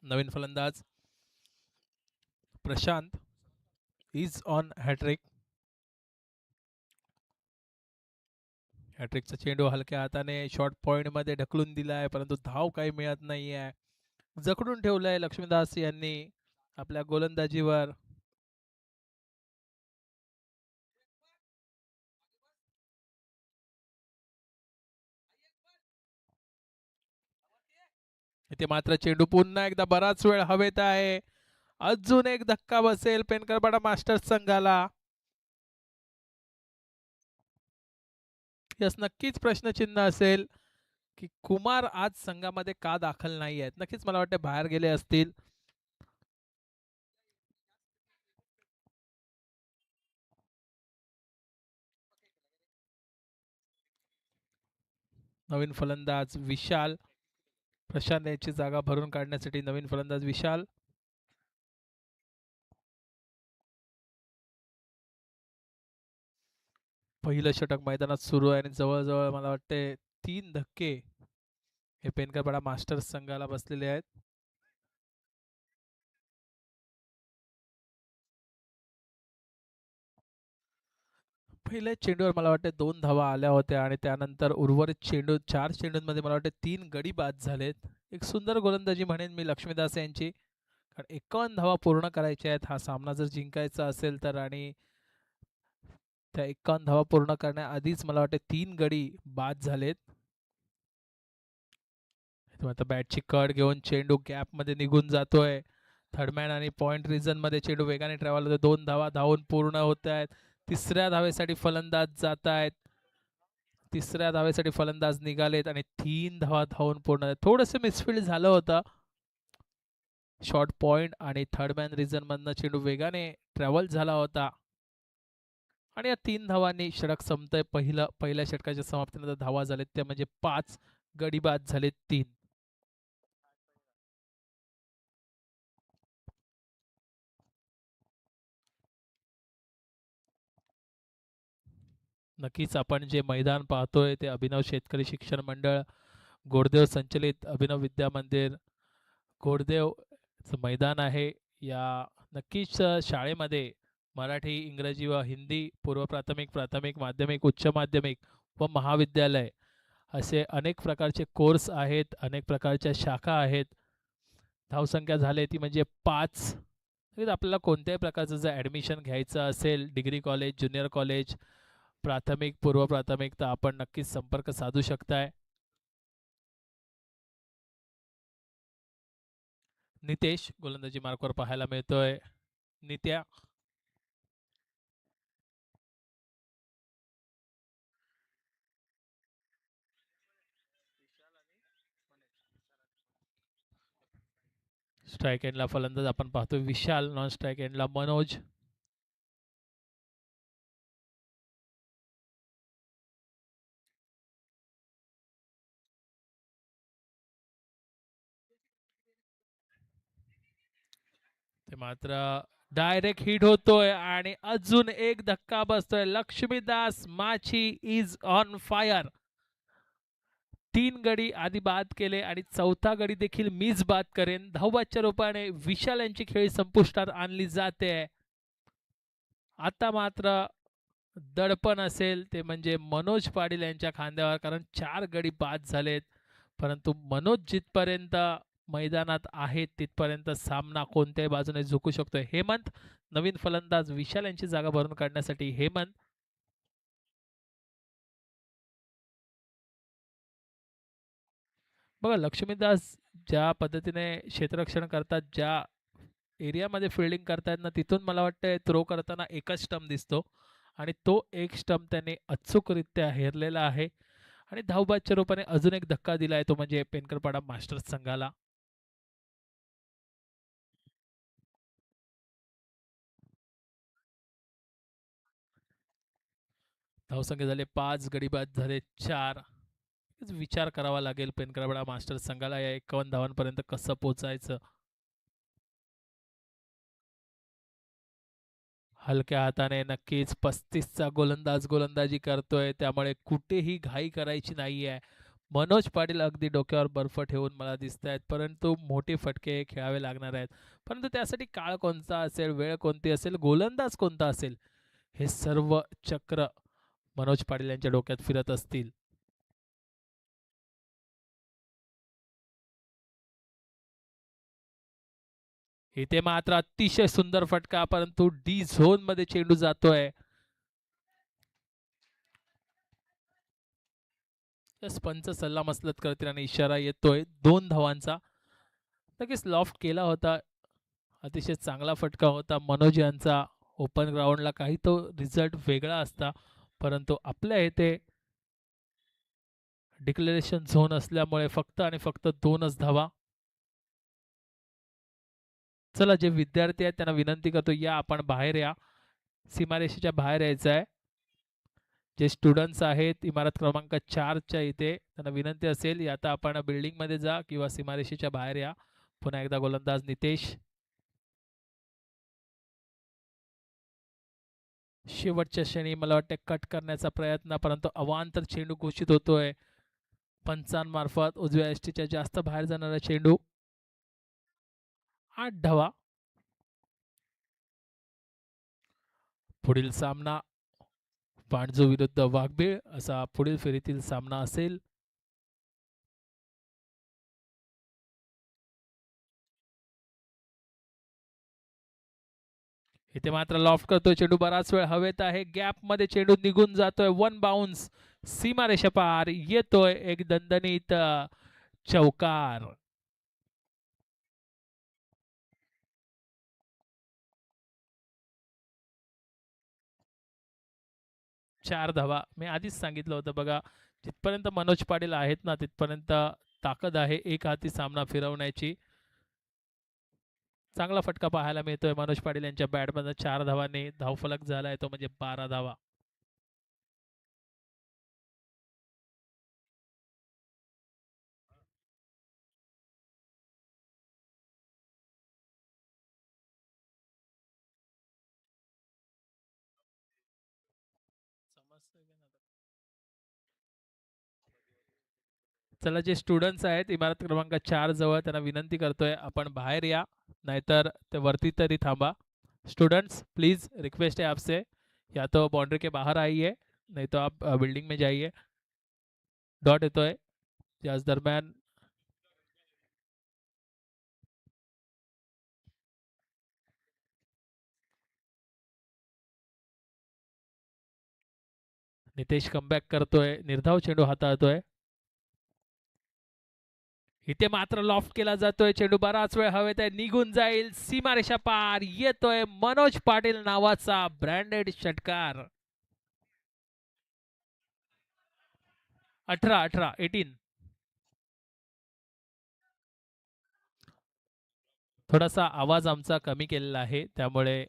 नवीन फलंदाज प्रशांत इज ऑन हॅट्रिक. हॅट्रिकचा चेंडू हलक्या हाताने शॉर्ट पॉइंट मध्ये ढकलून दिलाय, परंतु धाव काही मिळत नाहीये. जखडून ठेवलंय लक्ष्मीदास यांनी आपल्या गोलंदाजीवर. इथे मात्र चेंडू पुन्हा एकदा बराच वेळ हवेत आहे. अजून एक धक्का बसेल पेनकरपाडा मास्टर्स संघाला. यस, नक्कीच प्रश्नचिन्ह असेल की कुमार आज संघामध्ये का दाखल नाही आहेत. नक्कीच मला वाटतं बाहेर गेले असतील. नवीन फलंदाज विशाल, प्रशांत याची जागा भरून काढण्यासाठी नवीन फलंदाज विशाल. पहिलं षटक मैदानात सुरू आहे आणि जवळजवळ मला वाटते 3 धक्के हे पेनकरपाडा मास्टर्स संघाला बसलेले आहेत. पहिल्या चेंडूवर मला वाटते 2 धावा आल्या होत्या आणि त्यानंतर उर्वरित चेंडू 4 चेंडूंमध्ये मला वाटते 3 गडी बाद झालेत. एक सुंदर गोलंदाजी म्हणेन मी लक्ष्मीदास यांची, कारण 51 धावा पूर्ण करायच्या आहेत हा सामना जर जिंकायचा असेल तर. आणि त्या 51 धावा पूर्ण करण्याआधीच मला वाटते 3 गडी बाद झालेत. आता बॅटची कड घेऊन चेंडू गॅप मध्ये निघून जातोय. थर्डमॅन आणि पॉइंट रिजन मध्ये चेंडू वेगाने ट्रॅव्हल होतो. 2 धावा धावून पूर्ण होत आहेत. तिसऱ्या धावेसाठी फलंदाज जात आहेत. तिसऱ्या धावेसाठी फलंदाज निघालेत आणि 3 धावा धावून पूर्ण. थोडंसं मिसफिल्ड झालं होतं. शॉर्ट पॉइंट आणि थर्डमॅन रिजन मधनं चेंडू वेगाने ट्रॅव्हल झाला होता आणि या 3 धावांनी षटक संपतंय. पहिल्या षटकाच्या समाप्तीनंतर धावा झालेत त्या म्हणजे 5, गडी बाद झालेत 3. नक्कीच आपण जे मैदान पाहतोय ते अभिनव शेतकरी शिक्षण मंडळ गोडदेव संचलित अभिनव विद्या मंदिर गोडदेव मैदान आहे. या नक्कीच शाळेमध्ये मराठी, इंग्रजी व हिंदी, पूर्व प्राथमिक, प्राथमिक, माध्यमिक, उच्च माध्यमिक व महाविद्यालय असे अनेक प्रकारचे कोर्स आहेत. अनेक प्रकारच्या शाखा आहेत. धावसंख्या झाली ती म्हणजे 5. आपल्याला कोणत्याही प्रकारचं जर ॲडमिशन घ्यायचं असेल, डिग्री कॉलेज, ज्युनियर कॉलेज, प्राथमिक, पूर्व प्राथमिक, तर आपण नक्कीच संपर्क साधू शकताय. नितेश गोलंदाजी मार्कवर पाहायला मिळतोय. नित्या स्ट्राईक एंडला फलंदाज आपण पाहतोय विशाल. नॉन स्ट्राईक एंडला मनोज. ते मात्र डायरेक्ट हिट होतोय आणि अजून एक धक्का बसतोय. लक्ष्मीदास माची इज ऑन फायर. 3 गडी आधी बाद केले आणि 4था गडी देखील मीच बाद करेन. धावबादच्या रूपाने विशाल यांची खेळी संपुष्टात आणली जाते. आता मात्र दडपण असेल ते म्हणजे मनोज पाटील यांच्या खांद्यावर, कारण 4 गडी बाद झालेत. परंतु मनोज जिथपर्यंत मैदानात आहेत तिथपर्यंत सामना कोणत्याही बाजूने झुकू शकतोय. हेमंत नवीन फलंदाज विशाल यांची जागा भरून काढण्यासाठी. हेमंत बघा, लक्ष्मीदास ज्या पद्धतीने क्षेत्ररक्षण करतात, ज्या एरियामध्ये फिल्डिंग करतायत ना, तिथून मला वाटतं थ्रो करताना एकच स्टंप दिसतो आणि तो एक स्टंप त्याने अचूकरित्या हेरलेला आहे आणि धावबादच्या रूपाने अजून एक धक्का दिला आहे, तो म्हणजे पेनकरपाडा मास्टर्स संघाला. धावसंख्या झाले 5, गडी बाद झाले 4. विचार करावा लागेल पेनकरपाडा मास्टर्स संघाला या 51 धावांपर्यंत कसं पोचायचं. हलक्या हाताने नक्कीच 35चा गोलंदाज गोलंदाजी करतोय, त्यामुळे कुठेही घाई करायची नाहीये. मनोज पाटील अगदी डोक्यावर बर्फ ठेवून मला दिसत आहेत, परंतु मोठे फटके खेळावे लागणार आहेत. परंतु त्यासाठी काळ कोणता असेल, वेळ कोणती असेल, गोलंदाज कोणता असेल, हे सर्व चक्र मनोज पाटील यांच्या डोक्यात फिरत असतील. इथे मात्र अतिशय सुंदर फटका, परंतु डी झोन मध्ये चेंडू जातोय. पंच सल्ला मसलत करतील आणि इशारा येतोय 2 धावांचा. नक्कीच लॉफ्ट केला होता, अतिशय चांगला फटका होता मनोज यांचा. ओपन ग्राउंडला काही तो रिझल्ट वेगळा असता, परंतु आपल्या इथे डिक्लेरेशन झोन असल्यामुळे फक्त आणि फक्त 2च धावा. चला, जे विद्यार्थी आहेत त्यांना विनंती करतो, या आपण बाहेर या, सीमारेषेच्या बाहेर यायचं आहे. जे स्टुडंट्स आहेत इमारत क्रमांक 4च्या इथे, त्यांना विनंती असेल, या आता आपण बिल्डिंगमध्ये जा किंवा सीमारेषेच्या बाहेर या. पुन्हा एकदा गोलंदाज नितेश. शेवटच्या क्षणी मला वाटतं कट करण्याचा प्रयत्न, परंतु अवांतर चेंडू घोषित होतोय पंचांमार्फत. उजव्या एसटीच्या जास्त बाहेर जाणारा चेंडू. 8 धावा. पुढील सामना पांडजू विरुद्ध वाघबीळ असा पुढील फेरीतील सामना असेल. इथे मात्र लॉफ्ट करतोय चेंडू, बराच वेळ हवेत आहे, गॅप मध्ये चेंडू निघून जातोय. 1 बाउन्स, सीमारेषा पार येतोय एक दणदणीत चौकार. 4 धावा. मी आधीच सांगितलं होतं बघा, जिथपर्यंत मनोज पाटील आहेत ना, तिथपर्यंत ताकद आहे एक हाती सामना फिरवण्याची. चांगला फटका पाहायला मिळतोय मनोज पाटील यांच्या बॅटमध्ये. 4 धावांनी धावफलक झालाय तो म्हणजे 12 धावा. चला, जे स्टुडंट्स आहेत इमारत क्रमांक 4 जवळ, त्यांना विनंती करतोय आपण बाहेर या, नाहीतर ते वरती तरी थांबा. स्टूडेंट्स प्लीज रिक्वेस्ट है आपसे, या तो बाउंड्री के बाहर आइए, नहीं तो आप बिल्डिंग में जाइए. डॉट येतोय त्याच दरम्यान. नितेश कमबॅक करतोय, निर्धाव चेंडू हाताळतोय. इथे मात्र लॉफ्ट केला जातोय चेंडू, बराच वेळ हवेत आहे, निघून जाईल, सीमारेषा पार येतोय मनोज पाटील नावाचा ब्रँडेड षटकार. 18. थोडासा आवाज आमचा कमी केलेला आहे, त्यामुळे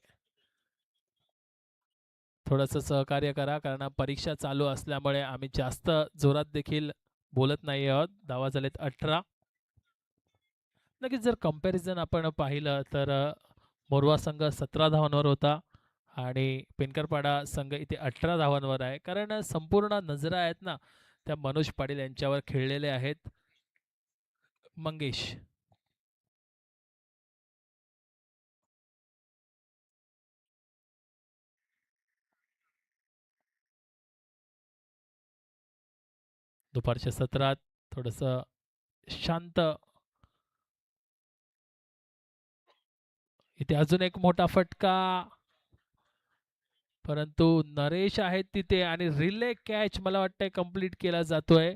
थोडंसं सहकार्य करा, कारण परीक्षा चालू असल्यामुळे आम्ही जास्त जोरात देखील बोलत नाही आहोत. धावा झालेत 18. नक्कीच जर कंपॅरिझन आपण पाहिलं तर मोरवा संघ 17 धावांवर होता आणि पेनकरपाडा संघ इथे 18 धावांवर आहे, कारण संपूर्ण नजरा आहेत ना त्या मनोज पाटील यांच्यावर खेळलेले आहेत. मंगेश. दुपारच्या सत्रात थोडस शांत. इथे अजून एक मोठा फटका, परंतु नरेश आहेत तिथे आणि रिले कॅच मला वाटतंय कंप्लीट केला जातोय.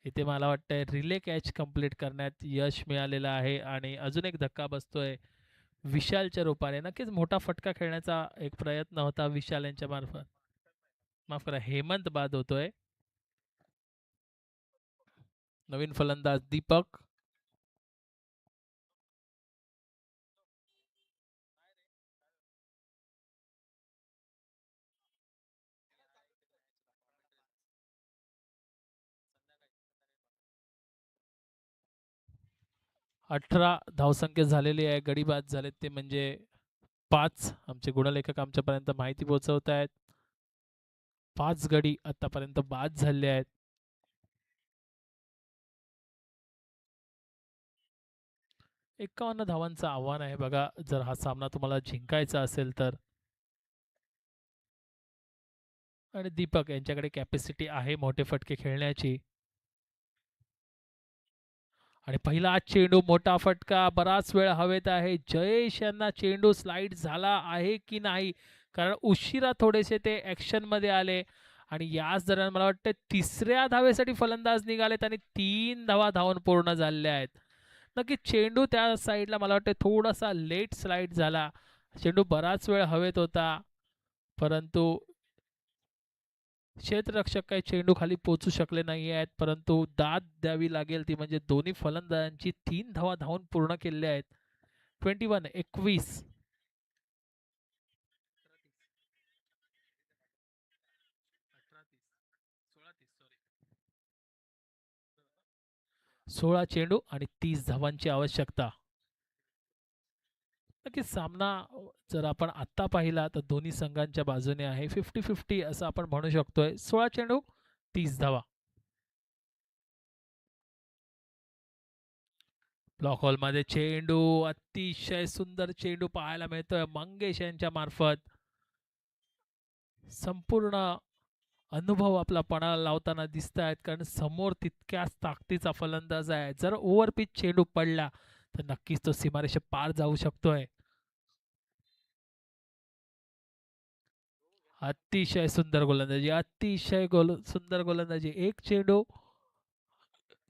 इथे मला वाटतंय रिले कॅच कंप्लीट करण्यात यश मिळालेलं आहे आणि अजून एक धक्का बसतोय विशालच्या रूपाने. नक्कीच मोठा फटका खेळण्याचा एक प्रयत्न होता विशाल यांच्या मार्फत. माफ करा, हेमंत बाद होतोय. नवीन फलंदाज दीपक. 18 धावसंख्या झालेली आहे. गडी बाद झालेत ते म्हणजे 5. आमचे गुणलेखक आमच्यापर्यंत माहिती पोहोचवत आहेत. 5 गडी आतापर्यंत बाद झाले आहेत. 51 धावांचं आव्हान आहे बघा, जर हा सामना तुम्हाला जिंकायचा असेल तर. आणि दीपक यांच्याकडे कॅपॅसिटी आहे मोठे फटके खेळण्याची. आणि पहिला चेंडू मोठा फटका बराच वेळ हवेत आहे. जयेश यांना चेंडू स्लाइड झाला आहे की नाही, कारण उशिरा थोडेसे ते ॲक्शनमध्ये आले आणि याच दरम्यान मला वाटतं तिसऱ्या धावेसाठी फलंदाज निघालेत आणि 3 धावा धावून पूर्ण झालेल्या आहेत. नक्की चेंडू त्या साईडला मला वाटतं थोडासा लेट स्लाइड झाला. चेंडू बराच वेळ हवेत होता, परंतु क्षेत्ररक्षक काही चेंडू खाली पोहोचू शकले नाही आहेत, परंतु दाद द्यावी लागेल ती म्हणजे दोन्ही फलंदाजांची 3 धावा धावून पूर्ण केलेल्या आहेत. 21. 16 चेंडू आणि 30 धावांची आवश्यकता. नक्कीच सामना जर आपण आत्ता पाहिला तर दोन्ही संघांच्या बाजूने आहे. 50-50 असं आपण म्हणू शकतोय. 16 चेंडू 30 धावा. ब्लॉक हॉलमध्ये चेंडू, अतिशय सुंदर चेंडू पाहायला मिळतोय मंगेश यांच्या मार्फत. संपूर्ण अनुभव आपला पणाला लावताना दिसत आहेत, कारण समोर तितक्याच ताकदीचा फलंदाज आहे. जर ओव्हरपिच चेंडू पडला तर नक्कीच तो सीमारेषे पार जाऊ शकतोय. अतिशय सुंदर गोलंदाजी, अतिशय सुंदर गोलंदाजी. एक चेंडू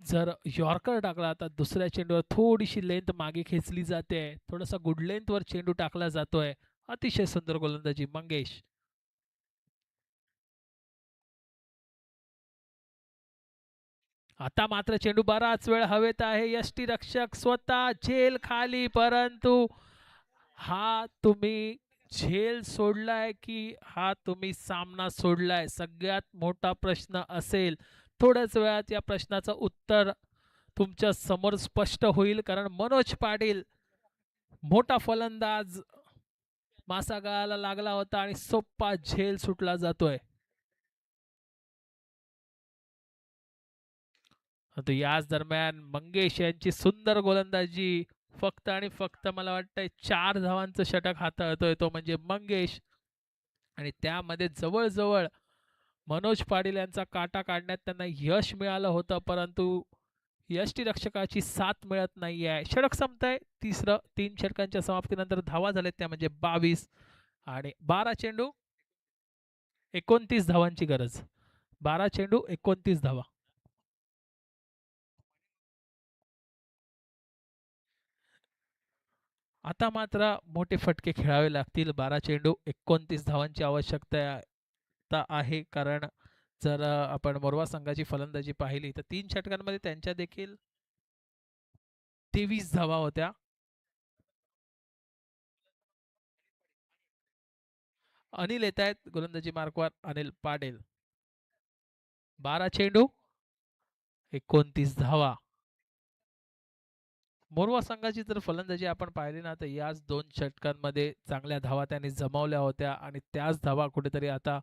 जर यॉर्कर टाकला तर दुसऱ्या चेंडूवर थोडीशी लेंथ मागे खेचली जाते, थोडासा गुड लेंथवर चेंडू टाकला जातोय. अतिशय सुंदर गोलंदाजी मंगेश. आता मात्र चेंडू बराच वेळ हवेत आहे. यष्टीरक्षक स्वतः झेल खाली, परंतु हा तुम्ही झेल सोडलाय की हा तुम्ही सामना सोडलाय, सगळ्यात मोठा प्रश्न असेल. थोड्याच वेळात या प्रश्नाचं उत्तर तुमच्या समोर स्पष्ट होईल, कारण मनोज पाटील मोठा फलंदाज मासा गळाला लागला होता आणि सोप्पा झेल सुटला जातोय. परंतु याच दरम्यान मंगेश यांची सुंदर गोलंदाजी, फक्त आणि फक्त मला वाटतंय 4 धावांचं षटक हाताळतोय तो म्हणजे मंगेश. आणि त्यामध्ये जवळजवळ मनोज पाटील यांचा काटा काढण्यात त्यांना यश मिळालं होतं, परंतु यष्टीरक्षकाची साथ मिळत नाहीये. षटक संपतंय तिसरं. 3 षटकांच्या समाप्तीनंतर धावा झाल्यात त्या म्हणजे 22 आणि 12 चेंडू 29 धावांची गरज. 12 चेंडू 29 धावा. आता मात्र मोठे फटके खेळावे लागतील. 12 चेंडू 29 धावांची आवश्यकता आहे, कारण जर आपण मोरवा संघाची फलंदाजी पाहिली तर 3 षटकांमध्ये त्यांच्या देखील 23 धावा होत्या. अनिल येत आहेत गोलंदाजी मार्कवर. अनिल पाटील. 12 चेंडू 29 धावा. मोरवा संघाची जर फलंदाजी आपण पाहिली ना तर याच 2 षटकांमध्ये चांगल्या धावा त्यांनी जमावल्या होत्या आणि त्याच धावा कुठेतरी आता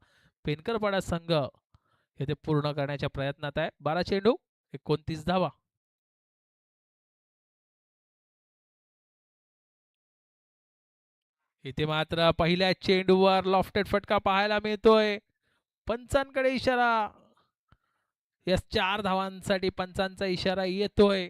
पेनकरपाडा संघ येथे पूर्ण करण्याच्या प्रयत्नात आहे. 12 चेंडू 29 धावा. इथे मात्र पहिल्या चेंडूवर लॉफ्टेड फटका पाहायला मिळतोय. पंचांकडे इशारा. यस, 4 धावांसाठी पंचांचा इशारा येतोय.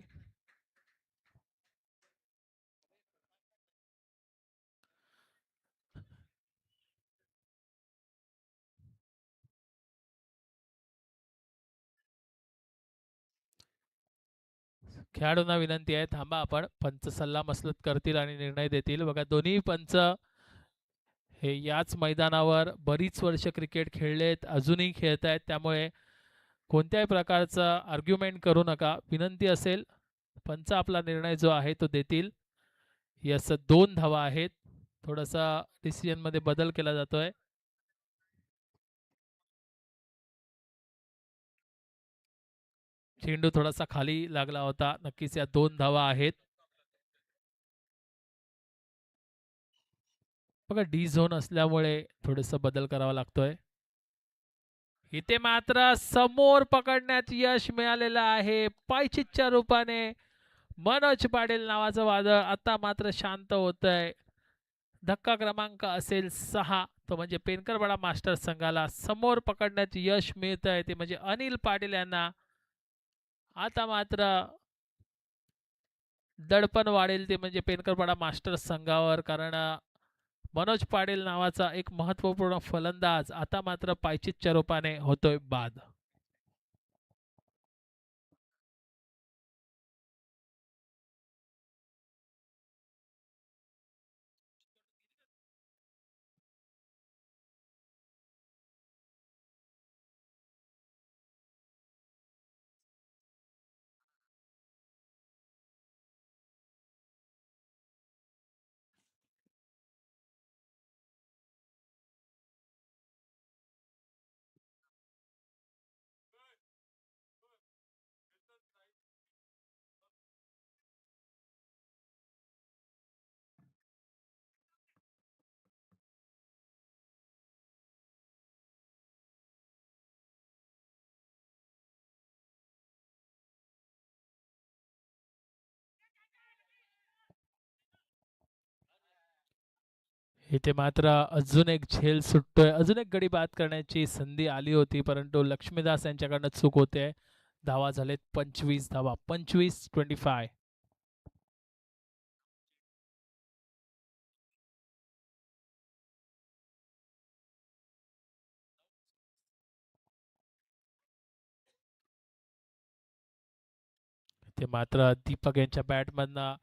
खेळाडूंना विनंती आहे, थांबा आपण. पंच सल्ला मसलत करतील आणि निर्णय देतील. बघा, दोन्ही पंच हे याच मैदानावर बरीच वर्ष क्रिकेट खेळलेत, अजूनही खेळत आहेत, त्यामुळे कोणत्याही प्रकारचा आर्ग्युमेंट करू नका. विनंती असेल, पंच आपला निर्णय जो आहे तो देतील. यस, 2 धावा आहेत. थोडासा डिसिजनमध्ये बदल केला जातोय. चेंडू थोडासा खाली लागला होता. नक्कीच या 2 धावा आहेत. बघा डी झोन असल्यामुळे थोडंसं बदल करावा लागतोय. इथे मात्र समोर पकडण्यात यश मिळालेलं आहे पायचीतच्या रूपाने. मनोज पाटील नावाचं वादळ आता मात्र शांत होतंय. धक्का क्रमांक असेल 6. तो म्हणजे पेनकरवाडा मास्टर संघाला समोर पकडण्यात यश मिळतंय ते म्हणजे अनिल पाटील यांना. आता मात्र दडपण वाढेल ते म्हणजे पेनकरवाडा मास्टर संघावर, कारण मनोज पाटील नावाचा एक महत्त्वपूर्ण फलंदाज आता मात्र पायचीतच्या रूपाने होतोय बाद. इथे मात्र अजून एक झेल सुटतोय, अजून एक गडी बाद करण्याची संधी आली होती परंतु लक्ष्मीदास यांच्याकडनं चूक होते. धावा झालेत 25 धावा, 25-25. इथे मात्र दीपक यांच्या बॅटमधनं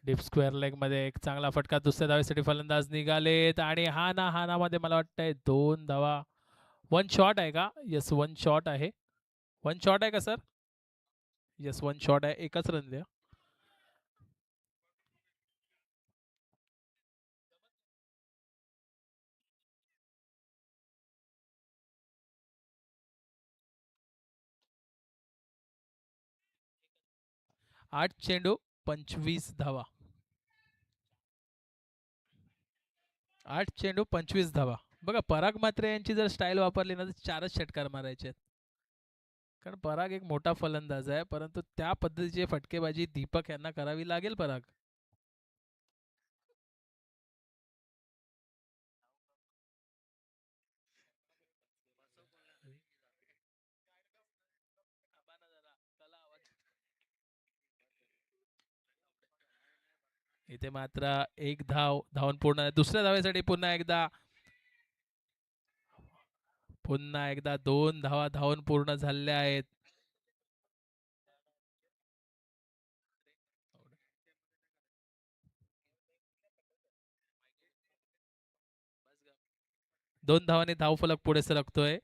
डीप स्क्वेअर लेग मध्ये एक चांगला फटका. दुसऱ्या धावेसाठी फलंदाज निघालेत आणि हाना मध्ये मला वाटतंय 2 धावा. वन शॉट आहे का? येस, वन शॉट आहे. वन शॉट आहे का सर? येस, वन शॉट आहे. एकच रन द्या. 8 चेंडू 25 धावा. 8 चेंडू 25 धावा. बघा पराग मात्रे यांची जर स्टाईल वापरली ना तर 4च षटकार मारायचे आहेत. कारण पराग एक मोठा फलंदाज आहे परंतु त्या पद्धतीची फटकेबाजी दीपक यांना करावी लागेल. पराग इथे मात्र एक धावन पूर्ण. दुसऱ्या धावेसाठी पुन्हा एकदा 2 धावा धावून पूर्ण झालेल्या आहेत. दोन धावांनी धावफलक पुढे सरकतोय.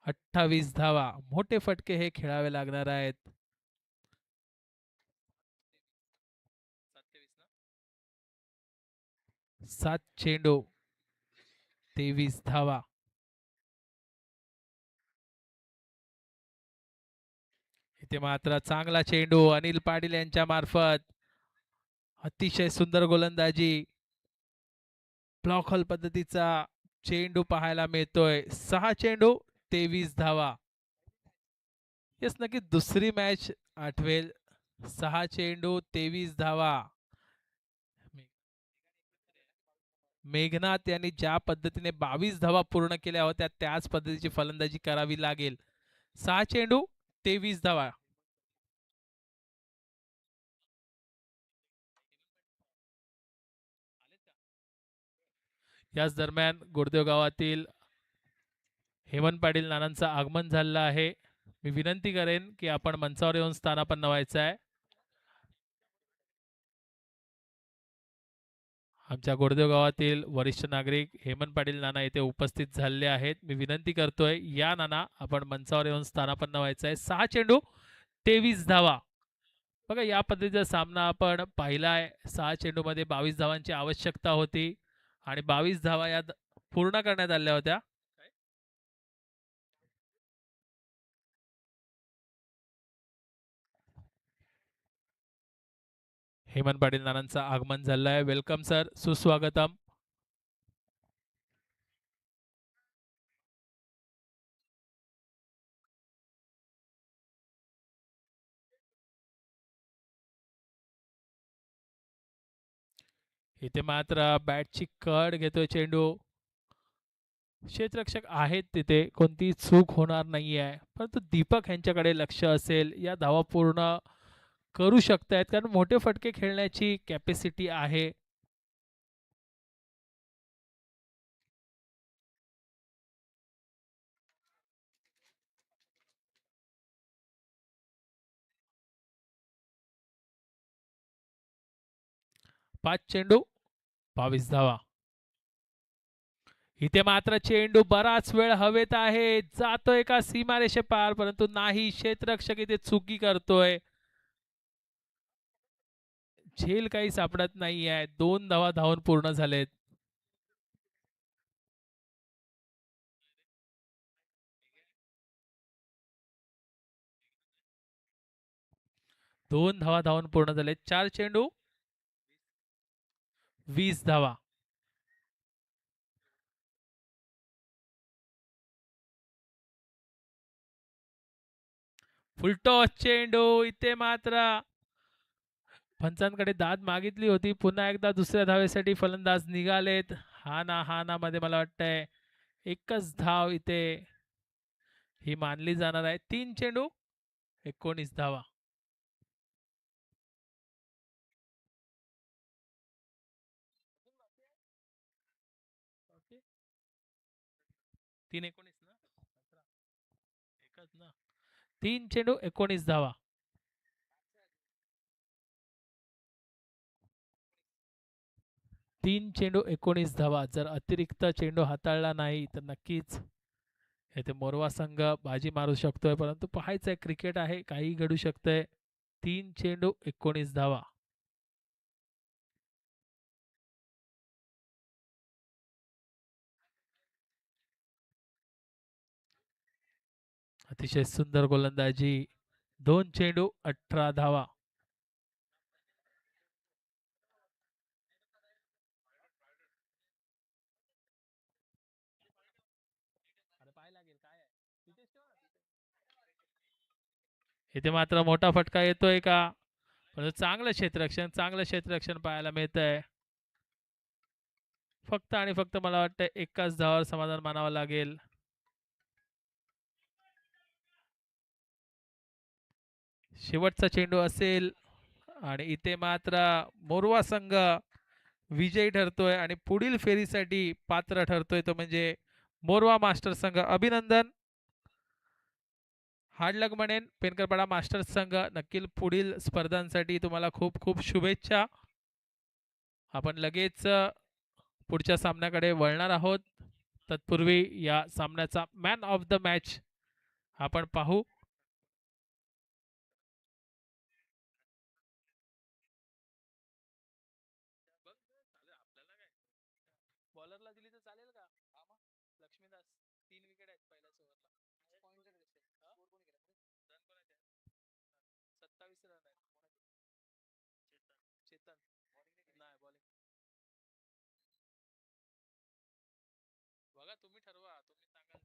28 धावा. मोठे फटके हे खेळावे लागणार आहेत. 7 चेंडू 23 धावा. इथे मात्र चांगला चेंडू अनिल पाटील यांच्या मार्फत. अतिशय सुंदर गोलंदाजी. ब्लॉक हॉल पद्धतीचा चेंडू पाहायला मिळतोय. 6 चेंडू 23 धावा. येस, नक्की दुसरी मॅच आठवेल. 6 चेंडू 23 धावा. मेघनाथ यांनी ज्या पद्धतीने 22 धावा पूर्ण केल्या होत्या त्याच पद्धतीची फलंदाजी करावी लागेल. 6 चेंडू 23 धावा. याच दरम्यान गुरदेव गावातील हेमंत पाटील नानांचं आगमन झालेलं आहे. मी विनंती करेन की आपण मंचावर येऊन स्थानापन्न व्हायचं आहे. आमच्या गोरदेव गावातील वरिष्ठ नागरिक हेमंत पाटील नाना येथे उपस्थित झालेले आहेत. मी विनंती करतोय या नाना आपण मंचावर येऊन स्थानापन्न व्हायचं आहे. 6 चेंडू 23 धावा. बघा या पद्धतीचा सामना आपण पाहिलाय. 6 चेंडूमध्ये 22 धावांची आवश्यकता होती आणि 22 धावा या पूर्ण करण्यात आल्या होत्या. हेमंत पाटील नानांचं आगमन झालं आहे. वेलकम सर, सुस्वागतम. इथे मात्र बॅटची कड घेतोय चेंडू. क्षेत्ररक्षक आहेत तिथे, कोणती चूक होणार नाही आहे, परंतु दीपक यांच्याकडे लक्ष असेल, या धावा पूर्ण करू शकतायत कारण मोठे फटके खेळण्याची कॅपॅसिटी आहे. पाच चेंडू 22 धावा. इथे मात्र चेंडू बराच वेळ हवेत आहे, जातोय का सीमारेषे पार, परंतु नाही, क्षेत्ररक्षक इथे चुकी करतोय. झेल काही सापडत नाही आहे. 2 धावा धावून पूर्ण झालेत. दोन धावा धावून पूर्ण झालेत. 4 चेंडू 20 धावा. फुलटॉस चेंडू. इथे मात्र पंचांकडे दाद मागितली होती. पुन्हा एकदा दुसऱ्या धावेसाठी फलंदाज निघालेत. हा ना मध्ये मला वाटतंय एकच धाव इथे ही मानली जाणार आहे. 3 चेंडू 19 धावा. ओके, 3-19 ना, एकच ना. 3 चेंडू 19 धावा. 3 चेंडू 19 धावा. जर अतिरिक्त चेंडू हाताळला नाही तर नक्कीच येथे मोरवा संघ बाजी मारू शकतोय, परंतु पाहायचंय, क्रिकेट आहे, काही घडू शकतंय. 3 चेंडू 19 धावा. अतिशय सुंदर गोलंदाजी. 2 चेंडू 18 धावा. इथे मात्र मोठा फटका येतोय का, परंतु चांगलं क्षेत्ररक्षण पाहायला मिळतंय. फक्त आणि फक्त मला वाटतं एकाच धावावर समाधान मानावं लागेल. शेवटचा चेंडू असेल आणि इथे मात्र मोरवा संघ विजयी ठरतोय आणि पुढील फेरीसाठी पात्र ठरतोय, तो म्हणजे मोरवा मास्टर संघ. अभिनंदन. हार्ड लक म्हणेन पेनकरपाडा मास्टर्स संघ. नक्की पुढील स्पर्धांसाठी तुम्हाला खूप खूप शुभेच्छा. आपण लगेच पुढच्या सामन्याकडे वळणार आहोत. तत्पूर्वी या सामन्याचा मॅन ऑफ द मॅच आपण पाहू. बॉलरला दिली तर चालेल का? लक्ष्मीदास 3 विकेट आहेत पहिल्याच ओव्हरला. रन कोणाचे? 27 रन आहेत. चेतन नाही बॉलिंग. बघा, तुम्ही ठरवा, तुम्ही सांगाल